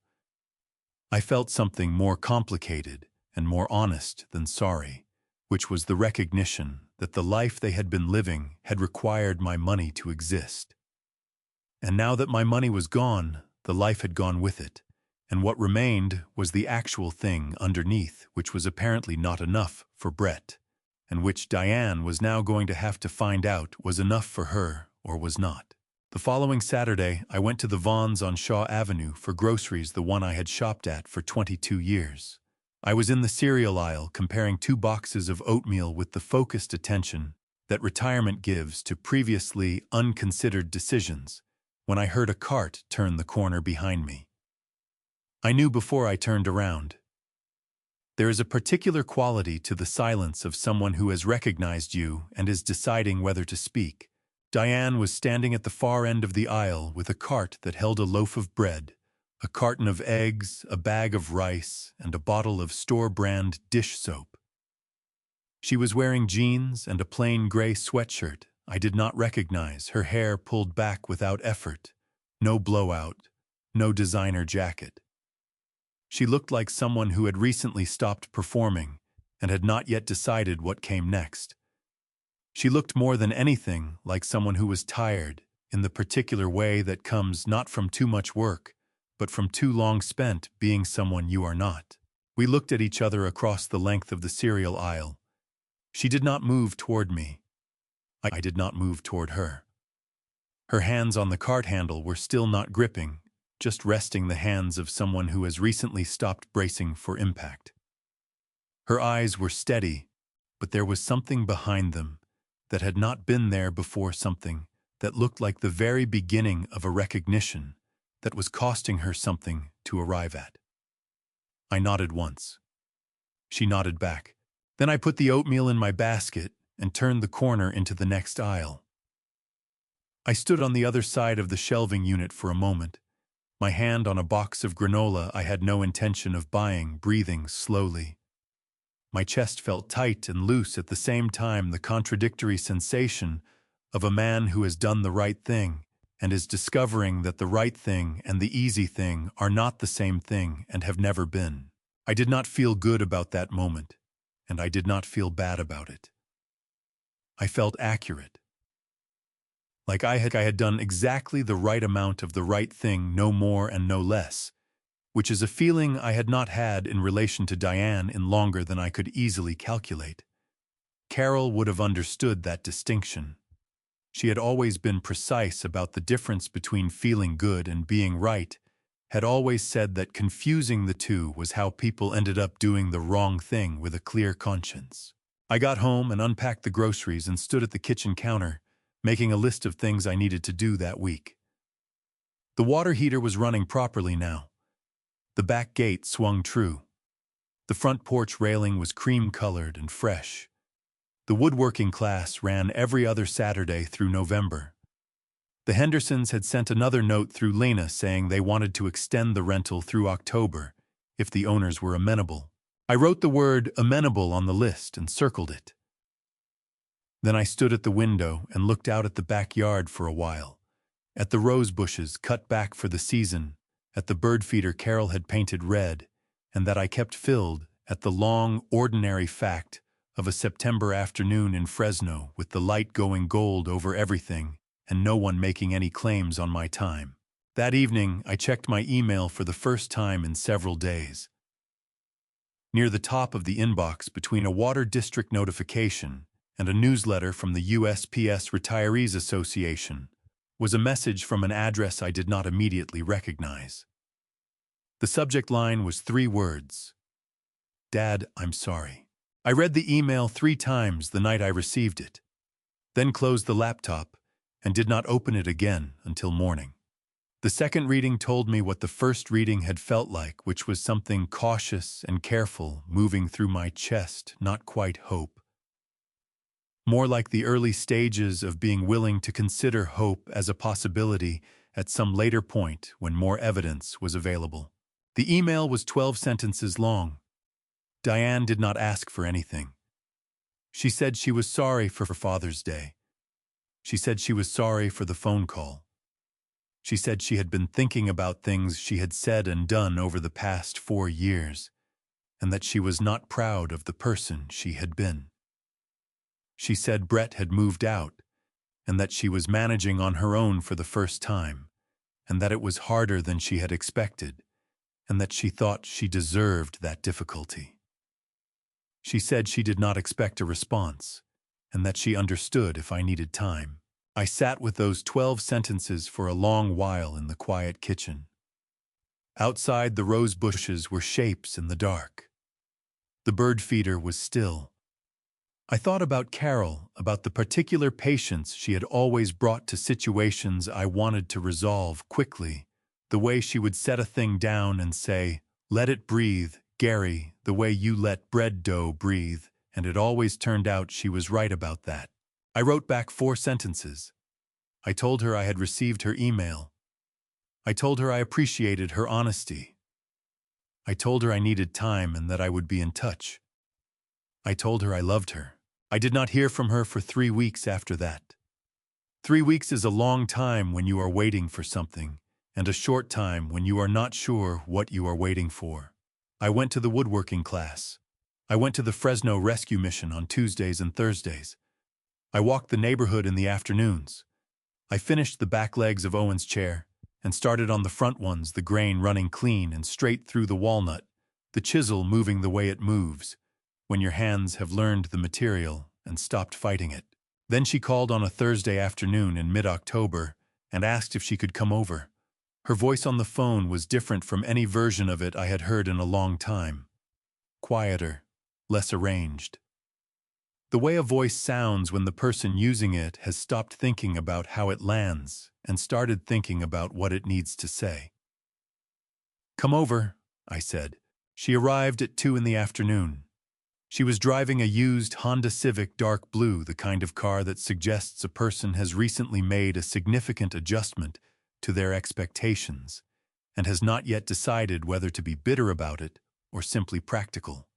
I felt something more complicated and more honest than sorry, which was the recognition that the life they had been living had required my money to exist. And now that my money was gone, the life had gone with it, and what remained was the actual thing underneath, which was apparently not enough for Brett, and which Diane was now going to have to find out was enough for her or was not. The following Saturday, I went to the Vaughn's on Shaw Avenue for groceries, the one I had shopped at for 22 years. I was in the cereal aisle comparing 2 boxes of oatmeal with the focused attention that retirement gives to previously unconsidered decisions when I heard a cart turn the corner behind me. I knew before I turned around. There is a particular quality to the silence of someone who has recognized you and is deciding whether to speak. Diane was standing at the far end of the aisle with a cart that held a loaf of bread, a carton of eggs, a bag of rice, and a bottle of store-brand dish soap. She was wearing jeans and a plain gray sweatshirt I did not recognize, her hair pulled back without effort, no blowout, no designer jacket. She looked like someone who had recently stopped performing and had not yet decided what came next. She looked more than anything like someone who was tired in the particular way that comes not from too much work, but from too long spent being someone you are not. We looked at each other across the length of the cereal aisle. She did not move toward me. I did not move toward her. Her hands on the cart handle were still not gripping, just resting the hands of someone who has recently stopped bracing for impact. Her eyes were steady, but there was something behind them that had not been there before, something that looked like the very beginning of a recognition that was costing her something to arrive at. I nodded once. She nodded back. Then I put the oatmeal in my basket and turned the corner into the next aisle. I stood on the other side of the shelving unit for a moment, my hand on a box of granola I had no intention of buying, breathing slowly. My chest felt tight and loose at the same time, the contradictory sensation of a man who has done the right thing and is discovering that the right thing and the easy thing are not the same thing and have never been. I did not feel good about that moment, and I did not feel bad about it. I felt accurate. Like I had done exactly the right amount of the right thing, no more and no less, which is a feeling I had not had in relation to Diane in longer than I could easily calculate. Carol would have understood that distinction. She had always been precise about the difference between feeling good and being right, had always said that confusing the two was how people ended up doing the wrong thing with a clear conscience. I got home and unpacked the groceries and stood at the kitchen counter, making a list of things I needed to do that week. The water heater was running properly now. The back gate swung true. The front porch railing was cream-colored and fresh. The woodworking class ran every other Saturday through November. The Hendersons had sent another note through Lena saying they wanted to extend the rental through October, if the owners were amenable. I wrote the word amenable on the list and circled it. Then I stood at the window and looked out at the backyard for a while, at the rose bushes cut back for the season, at the bird feeder Carol had painted red, and that I kept filled at the long, ordinary fact of a September afternoon in Fresno with the light going gold over everything and no one making any claims on my time. That evening, I checked my email for the first time in several days. Near the top of the inbox, between a Water District notification and a newsletter from the USPS Retirees Association, was a message from an address I did not immediately recognize. The subject line was 3 words. Dad, I'm sorry. I read the email 3 times the night I received it, then closed the laptop and did not open it again until morning. The second reading told me what the first reading had felt like, which was something cautious and careful moving through my chest, not quite hope. More like the early stages of being willing to consider hope as a possibility at some later point when more evidence was available. The email was 12 sentences long. Diane did not ask for anything. She said she was sorry for Father's Day. She said she was sorry for the phone call. She said she had been thinking about things she had said and done over the past 4 years, and that she was not proud of the person she had been. She said Brett had moved out, and that she was managing on her own for the first time, and that it was harder than she had expected, and that she thought she deserved that difficulty. She said she did not expect a response, and that she understood if I needed time. I sat with those 12 sentences for a long while in the quiet kitchen. Outside, the rose bushes were shapes in the dark. The bird feeder was still. I thought about Carol, about the particular patience she had always brought to situations I wanted to resolve quickly, the way she would set a thing down and say, "Let it breathe, Gary, the way you let bread dough breathe," and it always turned out she was right about that. I wrote back 4 sentences. I told her I had received her email. I told her I appreciated her honesty. I told her I needed time and that I would be in touch. I told her I loved her. I did not hear from her for 3 weeks after that. 3 weeks is a long time when you are waiting for something, and a short time when you are not sure what you are waiting for. I went to the woodworking class. I went to the Fresno rescue mission on Tuesdays and Thursdays. I walked the neighborhood in the afternoons. I finished the back legs of Owen's chair and started on the front ones, the grain running clean and straight through the walnut, the chisel moving the way it moves, when your hands have learned the material and stopped fighting it. Then she called on a Thursday afternoon in mid-October and asked if she could come over. Her voice on the phone was different from any version of it I had heard in a long time. Quieter, less arranged. The way a voice sounds when the person using it has stopped thinking about how it lands and started thinking about what it needs to say. "Come over," I said. She arrived at 2 in the afternoon. She was driving a used Honda Civic dark blue, the kind of car that suggests a person has recently made a significant adjustment to their expectations and has not yet decided whether to be bitter about it or simply practical.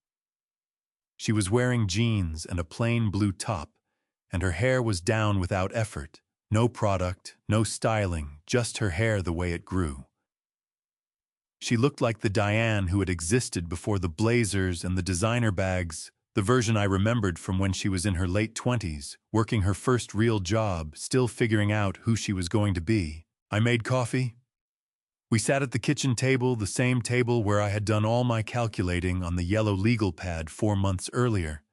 She was wearing jeans and a plain blue top, and her hair was down without effort. No product, no styling, just her hair the way it grew. She looked like the Diane who had existed before the blazers and the designer bags, the version I remembered from when she was in her late 20s, working her first real job, still figuring out who she was going to be. I made coffee. We sat at the kitchen table, the same table where I had done all my calculating on the yellow legal pad 4 months earlier.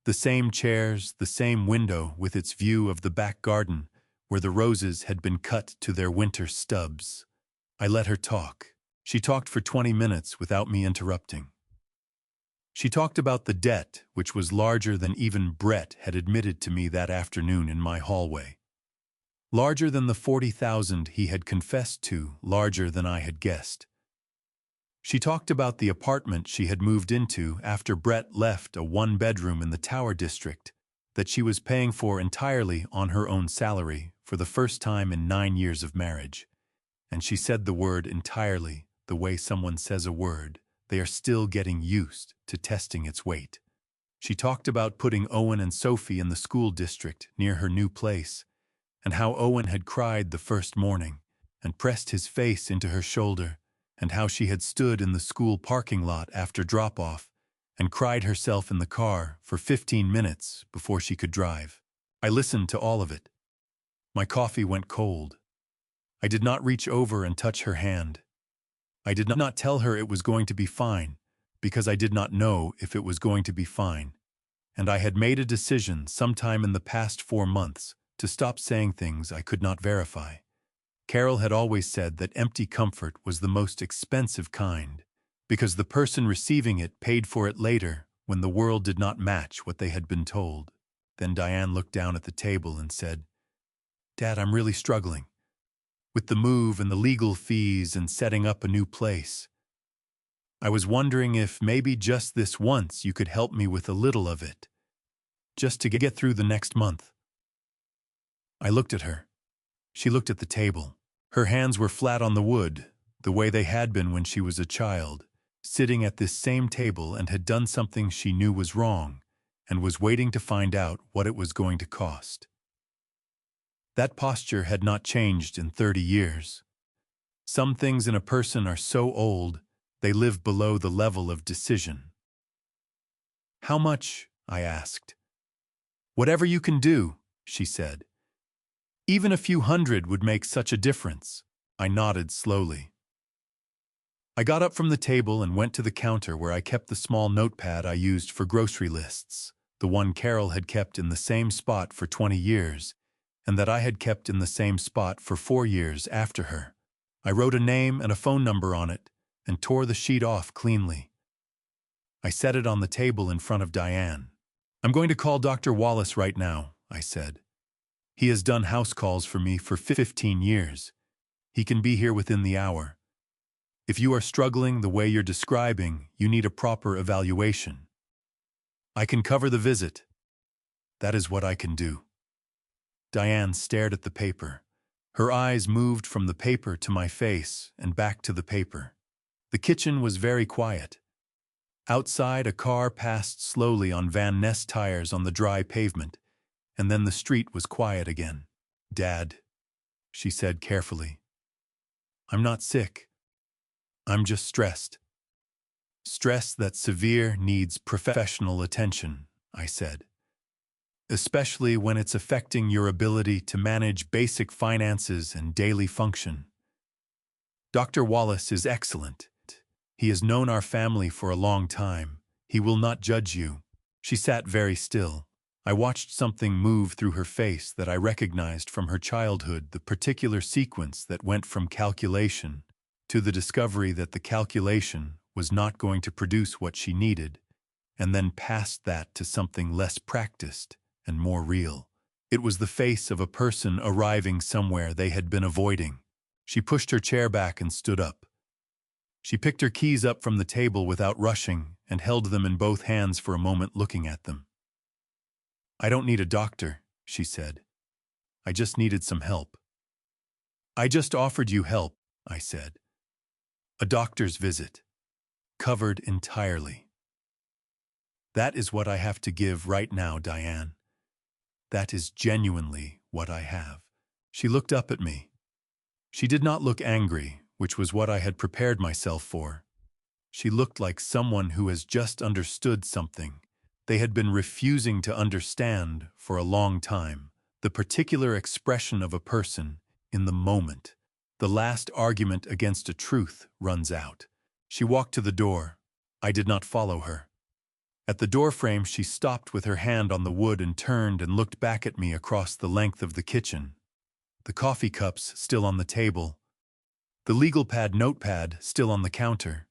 The same chairs, the same window with its view of the back garden, where the roses had been cut to their winter stubs. I let her talk. She talked for 20 minutes without me interrupting. She talked about the debt, which was larger than even Brett had admitted to me that afternoon in my hallway. Larger than the 40,000 he had confessed to, larger than I had guessed. She talked about the apartment she had moved into after Brett left, a 1-bedroom in the Tower District, that she was paying for entirely on her own salary for the first time in 9 years of marriage. And she said the word entirely, the way someone says a word. They are still getting used to testing its weight. She talked about putting Owen and Sophie in the school district near her new place, and how Owen had cried the first morning and pressed his face into her shoulder, and how she had stood in the school parking lot after drop-off and cried herself in the car for 15 minutes before she could drive. I listened to all of it. My coffee went cold. I did not reach over and touch her hand. I did not tell her it was going to be fine, because I did not know if it was going to be fine, and I had made a decision sometime in the past 4 months to stop saying things I could not verify. Carol had always said that empty comfort was the most expensive kind, because the person receiving it paid for it later when the world did not match what they had been told. Then Diane looked down at the table and said, "Dad, I'm really struggling. With the move and the legal fees and setting up a new place. I was wondering if maybe just this once you could help me with a little of it, just to get through the next month." I looked at her. She looked at the table. Her hands were flat on the wood, the way they had been when she was a child, sitting at this same table and had done something she knew was wrong, and was waiting to find out what it was going to cost. That posture had not changed in 30 years. Some things in a person are so old, they live below the level of decision. How much? I asked. Whatever you can do, she said. Even a few hundred would make such a difference. I nodded slowly. I got up from the table and went to the counter where I kept the small notepad I used for grocery lists, the one Carol had kept in the same spot for 20 years, and that I had kept in the same spot for 4 years after her. I wrote a name and a phone number on it and tore the sheet off cleanly. I set it on the table in front of Diane. I'm going to call Dr. Wallace right now, I said. He has done house calls for me for 15 years. He can be here within the hour. If you are struggling the way you're describing, you need a proper evaluation. I can cover the visit. That is what I can do. Diane stared at the paper. Her eyes moved from the paper to my face and back to the paper. The kitchen was very quiet. Outside, a car passed slowly on Van Ness tires on the dry pavement, and then the street was quiet again. Dad, she said carefully. I'm not sick. I'm just stressed. Stress that's severe needs professional attention, I said. Especially when it's affecting your ability to manage basic finances and daily function. Dr. Wallace is excellent. He has known our family for a long time. He will not judge you. She sat very still. I watched something move through her face that I recognized from her childhood, the particular sequence that went from calculation to the discovery that the calculation was not going to produce what she needed, and then past that to something less practiced and more real. It was the face of a person arriving somewhere they had been avoiding. She pushed her chair back and stood up. She picked her keys up from the table without rushing and held them in both hands for a moment looking at them. I don't need a doctor, she said. I just needed some help. I just offered you help, I said. A doctor's visit. Covered entirely. That is what I have to give right now, Diane. That is genuinely what I have. She looked up at me. She did not look angry, which was what I had prepared myself for. She looked like someone who has just understood something they had been refusing to understand for a long time. The particular expression of a person in the moment. The last argument against a truth runs out. She walked to the door. I did not follow her. At the doorframe, she stopped with her hand on the wood and turned and looked back at me across the length of the kitchen. The coffee cups still on the table. The legal pad notepad still on the counter.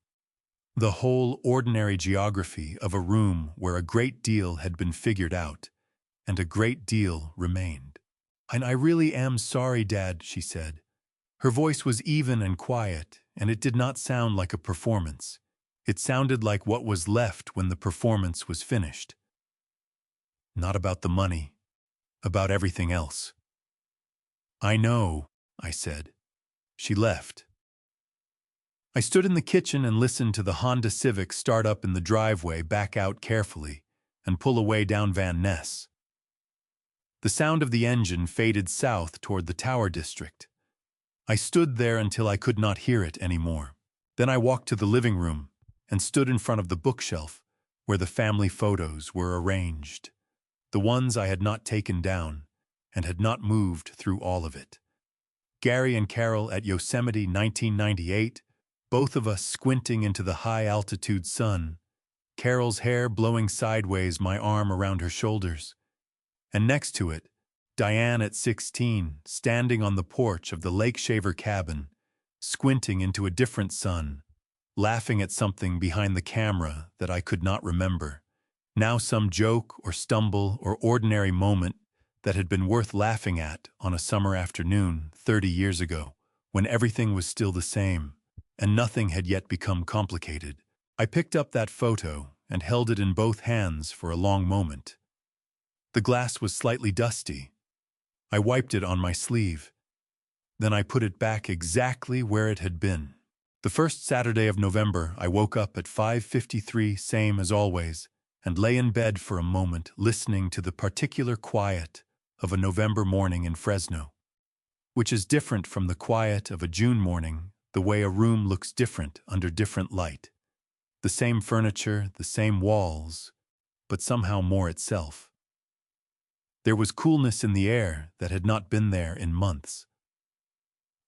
The whole ordinary geography of a room where a great deal had been figured out, and a great deal remained. And I really am sorry, Dad, she said. Her voice was even and quiet, and it did not sound like a performance. It sounded like what was left when the performance was finished. Not about the money, about everything else. I know, I said. She left. I stood in the kitchen and listened to the Honda Civic start up in the driveway, back out carefully, and pull away down Van Ness. The sound of the engine faded south toward the Tower District. I stood there until I could not hear it anymore. Then I walked to the living room and stood in front of the bookshelf where the family photos were arranged, the ones I had not taken down and had not moved through all of it. Gary and Carol at Yosemite 1998, both of us squinting into the high-altitude sun, Carol's hair blowing sideways, my arm around her shoulders. And next to it, Diane at 16, standing on the porch of the Lake Shaver cabin, squinting into a different sun, laughing at something behind the camera that I could not remember. Now some joke or stumble or ordinary moment that had been worth laughing at on a summer afternoon 30 years ago, when everything was still the same, and nothing had yet become complicated. I picked up that photo and held it in both hands for a long moment. The glass was slightly dusty. I wiped it on my sleeve. Then I put it back exactly where it had been. The first Saturday of November, I woke up at 5:53, same as always, and lay in bed for a moment listening to the particular quiet of a November morning in Fresno, which is different from the quiet of a June morning, the way a room looks different under different light. The same furniture, the same walls, but somehow more itself. There was coolness in the air that had not been there in months.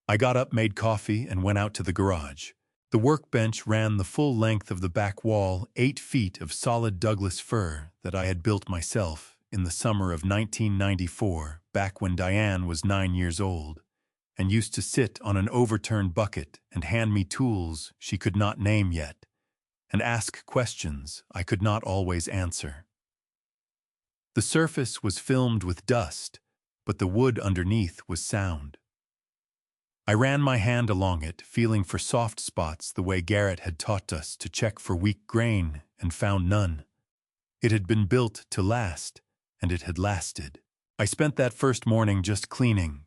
I got up, made coffee, and went out to the garage. The workbench ran the full length of the back wall, 8 feet of solid Douglas fir that I had built myself in the summer of 1994, back when Diane was 9 years old, and used to sit on an overturned bucket and hand me tools she could not name yet, and ask questions I could not always answer. The surface was filmed with dust, but the wood underneath was sound. I ran my hand along it, feeling for soft spots the way Garrett had taught us to check for weak grain, and found none. It had been built to last, and it had lasted. I spent that first morning just cleaning.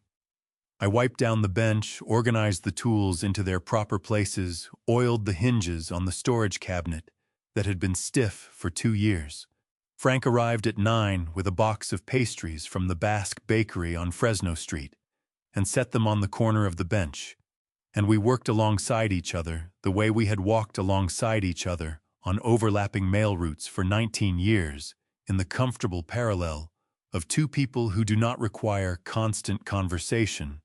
I wiped down the bench, organized the tools into their proper places, oiled the hinges on the storage cabinet that had been stiff for 2 years. Frank arrived at 9 with a box of pastries from the Basque Bakery on Fresno Street, and set them on the corner of the bench, and we worked alongside each other the way we had walked alongside each other on overlapping mail routes for 19 years, in the comfortable parallel of 2 people who do not require constant conversation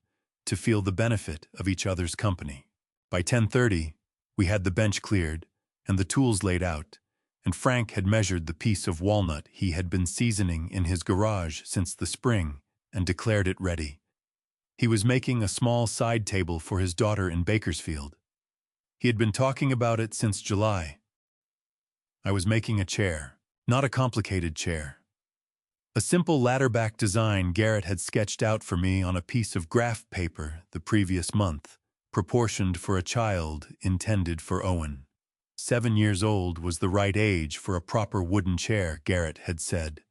to feel the benefit of each other's company. By 10:30, we had the bench cleared and the tools laid out, and Frank had measured the piece of walnut he had been seasoning in his garage since the spring and declared it ready. He was making a small side table for his daughter in Bakersfield. He had been talking about it since July. I was making a chair, not a complicated chair. A simple ladder-back design Garrett had sketched out for me on a piece of graph paper the previous month, proportioned for a child intended for Owen. 7 years old was the right age for a proper wooden chair, Garrett had said.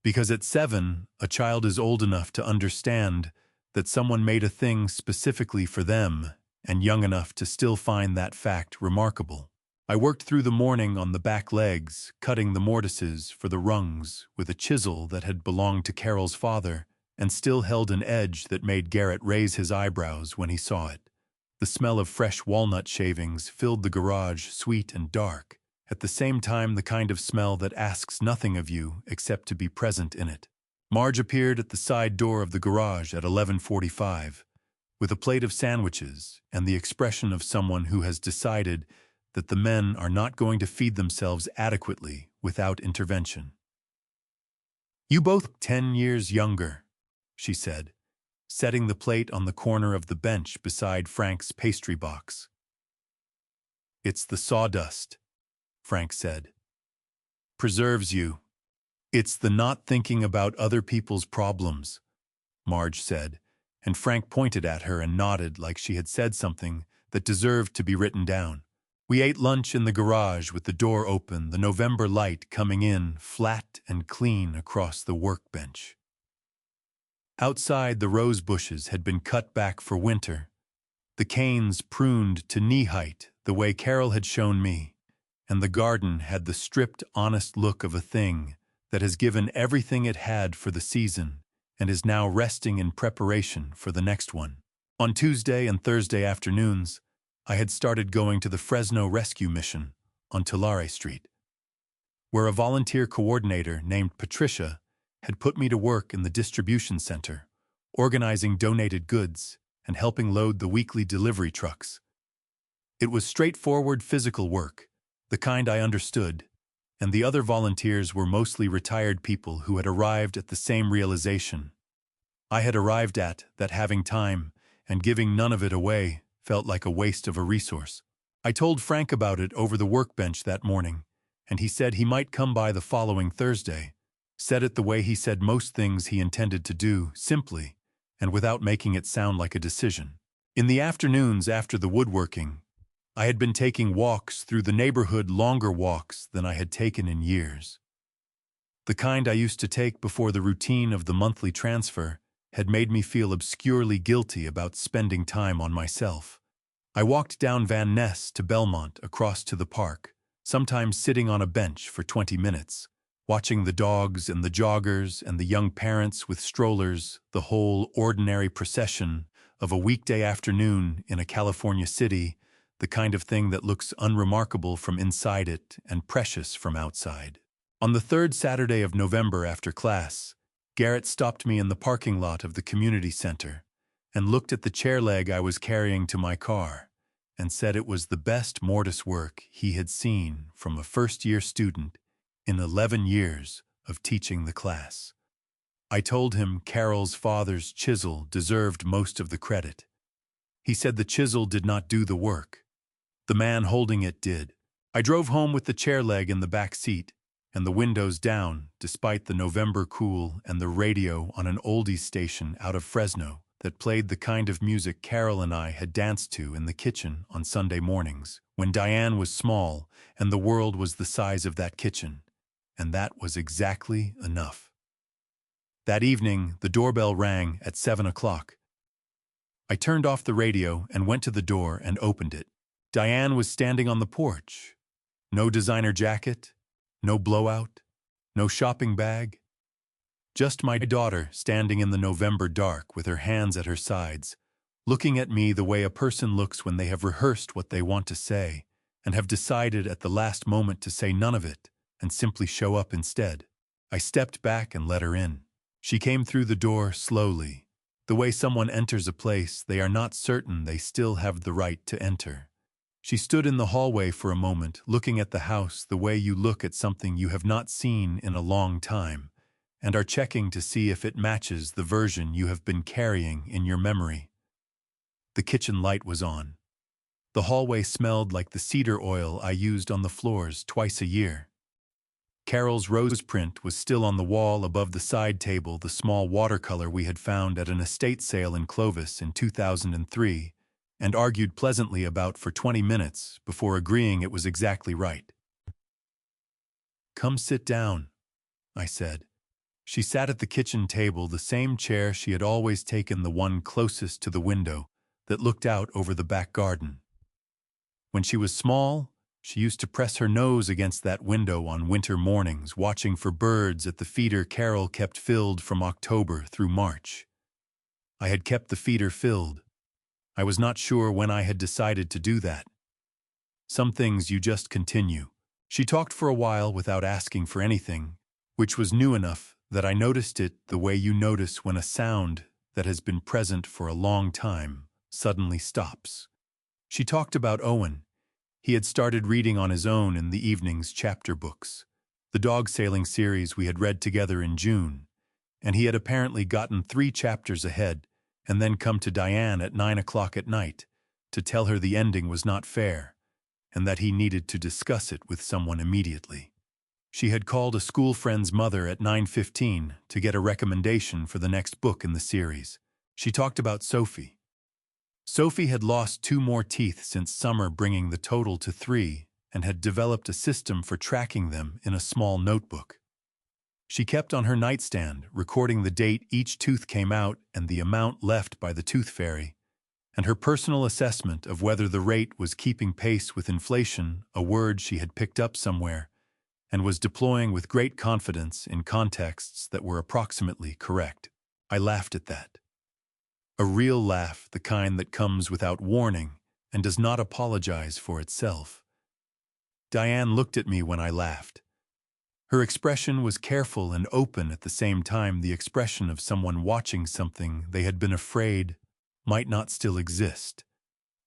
Because at 7, a child is old enough to understand that someone made a thing specifically for them, and young enough to still find that fact remarkable. I worked through the morning on the back legs, cutting the mortises for the rungs with a chisel that had belonged to Carol's father and still held an edge that made Garrett raise his eyebrows when he saw it. The smell of fresh walnut shavings filled the garage, sweet and dark, at the same time the kind of smell that asks nothing of you except to be present in it. Marge appeared at the side door of the garage at 11:45, with a plate of sandwiches and the expression of someone who has decided that the men are not going to feed themselves adequately without intervention. "You both 10 years younger," she said, setting the plate on the corner of the bench beside Frank's pastry box. "It's the sawdust," Frank said. "Preserves you. It's the not thinking about other people's problems," Marge said, and Frank pointed at her and nodded like she had said something that deserved to be written down. We ate lunch in the garage with the door open, the November light coming in flat and clean across the workbench. Outside, the rose bushes had been cut back for winter, the canes pruned to knee-height the way Carol had shown me, and the garden had the stripped, honest look of a thing that has given everything it had for the season and is now resting in preparation for the next one. On Tuesday and Thursday afternoons, I had started going to the Fresno Rescue Mission on Tulare Street, where a volunteer coordinator named Patricia had put me to work in the distribution center, organizing donated goods and helping load the weekly delivery trucks. It was straightforward physical work, the kind I understood, and the other volunteers were mostly retired people who had arrived at the same realization I had arrived at, that having time and giving none of it away felt like a waste of a resource. I told Frank about it over the workbench that morning, and he said he might come by the following Thursday, said it the way he said most things he intended to do, simply, and without making it sound like a decision. In the afternoons after the woodworking, I had been taking walks through the neighborhood, longer walks than I had taken in years. The kind I used to take before the routine of the monthly transfer had made me feel obscurely guilty about spending time on myself. I walked down Van Ness to Belmont across to the park, sometimes sitting on a bench for 20 minutes, watching the dogs and the joggers and the young parents with strollers, the whole ordinary procession of a weekday afternoon in a California city, the kind of thing that looks unremarkable from inside it and precious from outside. On the third Saturday of November after class, Garrett stopped me in the parking lot of the community center and looked at the chair leg I was carrying to my car and said it was the best mortise work he had seen from a first-year student in 11 years of teaching the class. I told him Carol's father's chisel deserved most of the credit. He said the chisel did not do the work. The man holding it did. I drove home with the chair leg in the back seat and the windows down, despite the November cool and the radio on an oldies station out of Fresno that played the kind of music Carol and I had danced to in the kitchen on Sunday mornings, when Diane was small and the world was the size of that kitchen. And that was exactly enough. That evening, the doorbell rang at 7 o'clock. I turned off the radio and went to the door and opened it. Diane was standing on the porch. No designer jacket, no blowout, no shopping bag. Just my daughter standing in the November dark with her hands at her sides, looking at me the way a person looks when they have rehearsed what they want to say and have decided at the last moment to say none of it and simply show up instead. I stepped back and let her in. She came through the door slowly, the way someone enters a place they are not certain they still have the right to enter. She stood in the hallway for a moment, looking at the house the way you look at something you have not seen in a long time, and are checking to see if it matches the version you have been carrying in your memory. The kitchen light was on. The hallway smelled like the cedar oil I used on the floors twice a year. Carol's rose print was still on the wall above the side table, the small watercolor we had found at an estate sale in Clovis in 2003, and argued pleasantly about for 20 minutes before agreeing it was exactly right. "Come sit down," I said. She sat at the kitchen table, the same chair she had always taken, the one closest to the window that looked out over the back garden. When she was small, she used to press her nose against that window on winter mornings, watching for birds at the feeder Carol kept filled from October through March. I had kept the feeder filled. I was not sure when I had decided to do that. Some things you just continue. She talked for a while without asking for anything, which was new enough that I noticed it the way you notice when a sound that has been present for a long time suddenly stops. She talked about Owen. He had started reading on his own in the evening's chapter books, the dog sailing series we had read together in June, and he had apparently gotten 3 chapters ahead and then come to Diane at 9 o'clock at night to tell her the ending was not fair and that he needed to discuss it with someone immediately. She had called a school friend's mother at 9:15 to get a recommendation for the next book in the series. She talked about Sophie. Sophie had lost 2 more teeth since summer, bringing the total to 3, and had developed a system for tracking them in a small notebook. She kept on her nightstand, recording the date each tooth came out and the amount left by the tooth fairy, and her personal assessment of whether the rate was keeping pace with inflation, a word she had picked up somewhere, and was deploying with great confidence in contexts that were approximately correct. I laughed at that. A real laugh, the kind that comes without warning and does not apologize for itself. Diane looked at me when I laughed. Her expression was careful and open at the same time, the expression of someone watching something they had been afraid might not still exist,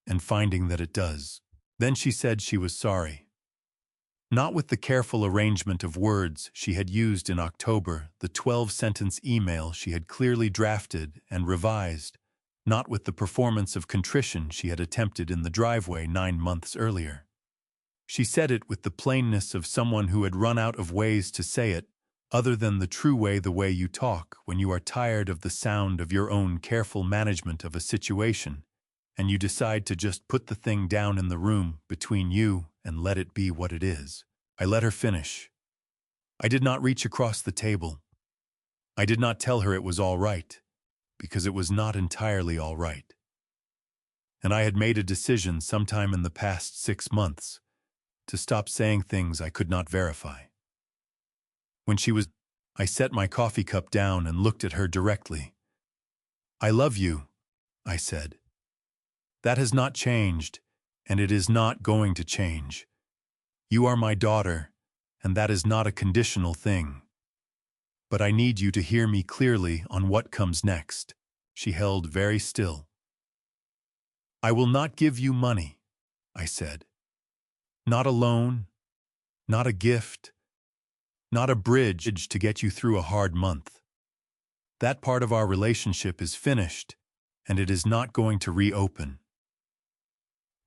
and finding that it does. Then she said she was sorry. Not with the careful arrangement of words she had used in October, the 12-sentence email she had clearly drafted and revised, not with the performance of contrition she had attempted in the driveway 9 months earlier. She said it with the plainness of someone who had run out of ways to say it, other than the true way, the way you talk when you are tired of the sound of your own careful management of a situation, and you decide to just put the thing down in the room between you and let it be what it is. I let her finish. I did not reach across the table. I did not tell her it was all right, because it was not entirely all right. And I had made a decision sometime in the past 6 months to stop saying things I could not verify. When she was, I set my coffee cup down and looked at her directly. "I love you," I said. "That has not changed, and it is not going to change. You are my daughter, and that is not a conditional thing. But I need you to hear me clearly on what comes next. She held very still. I will not give you money, I said. Not a loan, not a gift, not a bridge to get you through a hard month. That part of our relationship is finished, and it is not going to reopen.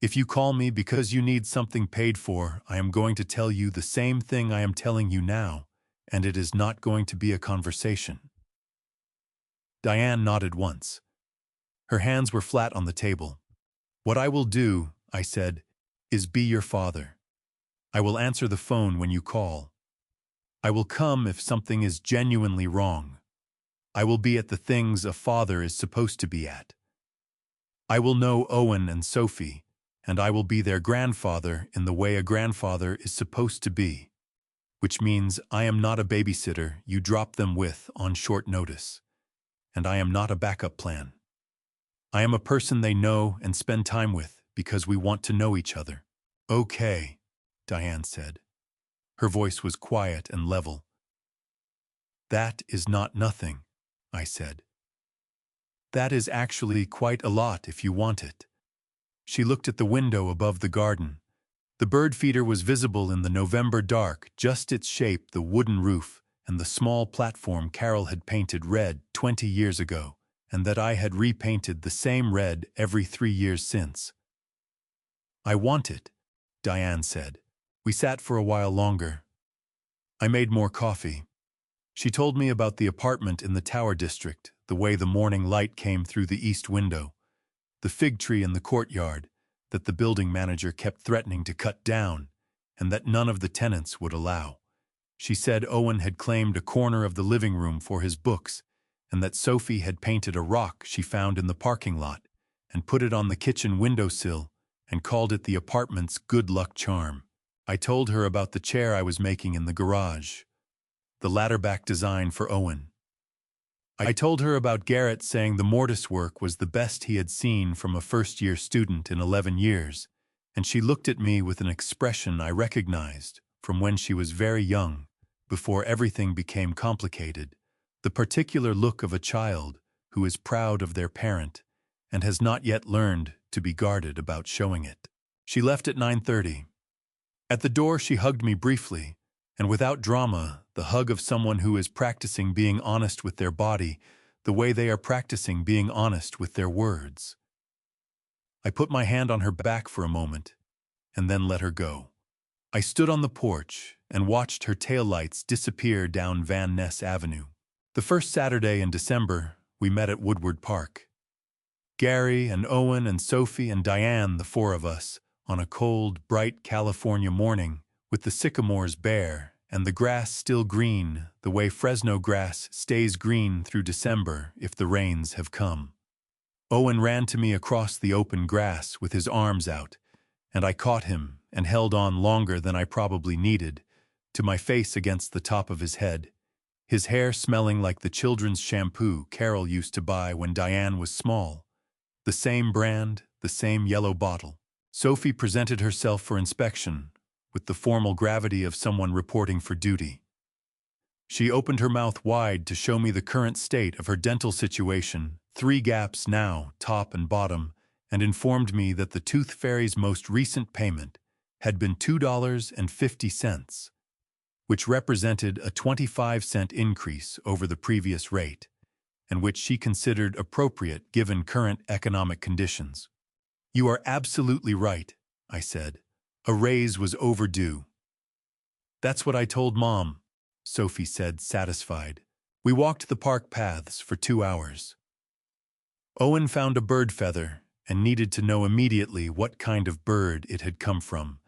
If you call me because you need something paid for, I am going to tell you the same thing I am telling you now, and it is not going to be a conversation. Diane nodded once. Her hands were flat on the table. What I will do, I said, is be your father. I will answer the phone when you call. I will come if something is genuinely wrong. I will be at the things a father is supposed to be at. I will know Owen and Sophie, and I will be their grandfather in the way a grandfather is supposed to be, which means I am not a babysitter you drop them with on short notice, and I am not a backup plan. I am a person they know and spend time with because we want to know each other. Okay, Diane said. Her voice was quiet and level. That is not nothing, I said. That is actually quite a lot if you want it. She looked at the window above the garden. The bird feeder was visible in the November dark, just its shape, the wooden roof, and the small platform Carol had painted red 20 years ago, and that I had repainted the same red every 3 years since. I want it, Diane said. We sat for a while longer. I made more coffee. She told me about the apartment in the Tower District, the way the morning light came through the east window, the fig tree in the courtyard that the building manager kept threatening to cut down, and that none of the tenants would allow. She said Owen had claimed a corner of the living room for his books, and that Sophie had painted a rock she found in the parking lot and put it on the kitchen windowsill and called it the apartment's good luck charm. I told her about the chair I was making in the garage, the ladder-back design for Owen. I told her about Garrett saying the mortise work was the best he had seen from a first-year student in 11 years, and she looked at me with an expression I recognized from when she was very young, before everything became complicated, the particular look of a child who is proud of their parent and has not yet learned to be guarded about showing it. She left at 9:30. At the door she hugged me briefly, and without drama, the hug of someone who is practicing being honest with their body, the way they are practicing being honest with their words. I put my hand on her back for a moment, and then let her go. I stood on the porch and watched her taillights disappear down Van Ness Avenue. The first Saturday in December, we met at Woodward Park. Gary and Owen and Sophie and Diane, the four of us, on a cold, bright California morning, with the sycamores bare and the grass still green, the way Fresno grass stays green through December if the rains have come. Owen ran to me across the open grass with his arms out, and I caught him and held on longer than I probably needed, to my face against the top of his head, his hair smelling like the children's shampoo Carol used to buy when Diane was small. The same brand, the same yellow bottle. Sophie presented herself for inspection, with the formal gravity of someone reporting for duty. She opened her mouth wide to show me the current state of her dental situation, 3 gaps now, top and bottom, and informed me that the Tooth Fairy's most recent payment had been $2.50, which represented a 25-cent increase over the previous rate, and which she considered appropriate given current economic conditions. You are absolutely right, I said. A raise was overdue. That's what I told Mom, Sophie said, satisfied. We walked the park paths for 2 hours. Owen found a bird feather and needed to know immediately what kind of bird it had come from,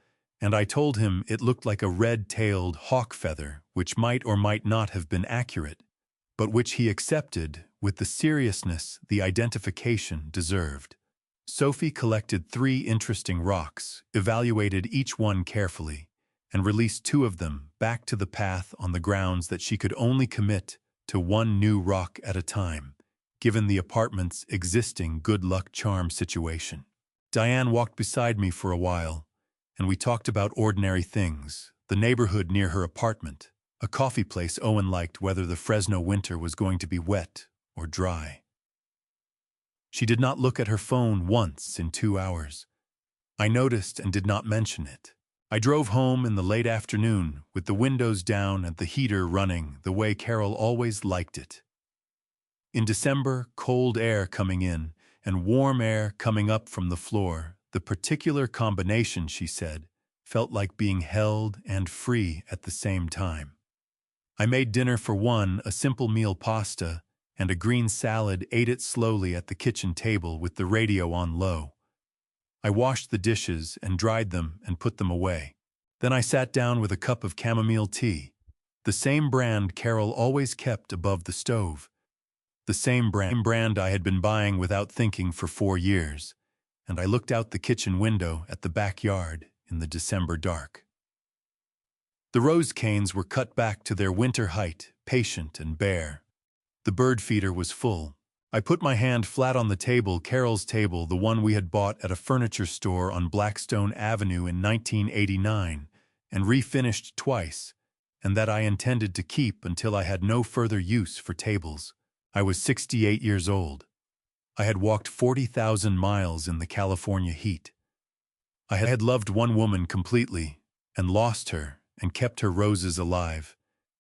and I told him it looked like a red-tailed hawk feather, which might or might not have been accurate, but which he accepted with the seriousness the identification deserved. Sophie collected 3 interesting rocks, evaluated each one carefully, and released 2 of them back to the path on the grounds that she could only commit to 1 new rock at a time, given the apartment's existing good luck charm situation. Diane walked beside me for a while, and we talked about ordinary things, the the neighborhood near her apartment, a coffee place Owen liked whether the Fresno winter was going to be wet or dry. She did not look at her phone once in 2 hours. I noticed and did not mention it. I drove home in the late afternoon with the windows down and the heater running the way Carol always liked it. In December, cold air coming in and warm air coming up from the floor, the particular combination, she said, felt like being held and free at the same time. I made dinner for one, a simple meal pasta, and a green salad, ate it slowly at the kitchen table with the radio on low. I washed the dishes and dried them and put them away. Then I sat down with a cup of chamomile tea, the same brand Carol always kept above the stove, the same brand I had been buying without thinking for 4 years, and I looked out the kitchen window at the backyard in the December dark. The rose canes were cut back to their winter height, patient and bare. The bird feeder was full. I put my hand flat on the table, Carol's table, the one we had bought at a furniture store on Blackstone Avenue in 1989, and refinished twice, and that I intended to keep until I had no further use for tables. I was 68 years old. I had walked 40,000 miles in the California heat. I had loved one woman completely, and lost her, and kept her roses alive,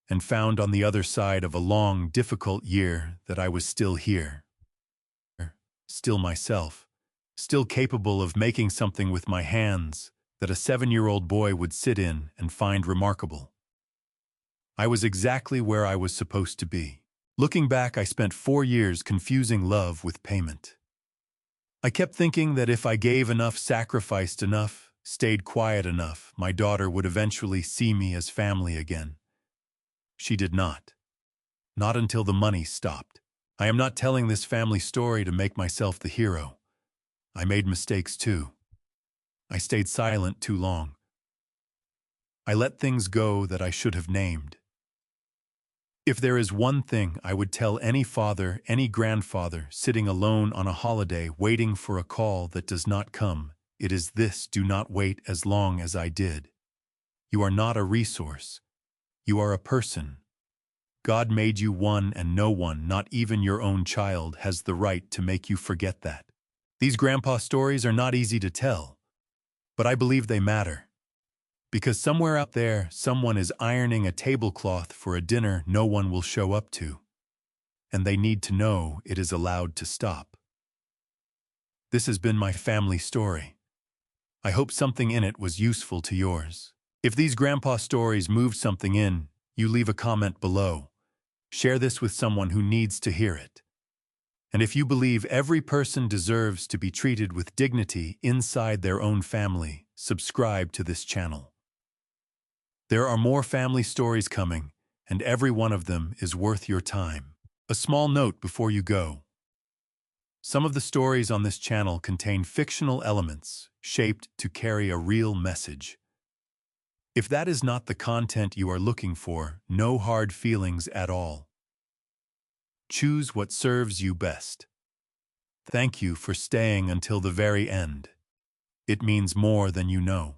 and found on the other side of a long, difficult year that I was still here. Still myself, still capable of making something with my hands that a 7-year-old boy would sit in and find remarkable. I was exactly where I was supposed to be. Looking back, I spent 4 years confusing love with payment. I kept thinking that if I gave enough, sacrificed enough, stayed quiet enough, my daughter would eventually see me as family again. She did not. Not until the money stopped. I am not telling this family story to make myself the hero. I made mistakes too. I stayed silent too long. I let things go that I should have named. If there is one thing I would tell any father, any grandfather, sitting alone on a holiday waiting for a call that does not come, it is this: do not wait as long as I did. You are not a resource. You are a person. God made you one, and no one, not even your own child, has the right to make you forget that. These grandpa stories are not easy to tell, but I believe they matter. Because somewhere out there, someone is ironing a tablecloth for a dinner no one will show up to, and they need to know it is allowed to stop. This has been my family story. I hope something in it was useful to yours. If these grandpa stories moved something in, you leave a comment below. Share this with someone who needs to hear it. And if you believe every person deserves to be treated with dignity inside their own family, subscribe to this channel. There are more family stories coming, and every one of them is worth your time. A small note before you go. Some of the stories on this channel contain fictional elements shaped to carry a real message. If that is not the content you are looking for, no hard feelings at all. Choose what serves you best. Thank you for staying until the very end. It means more than you know.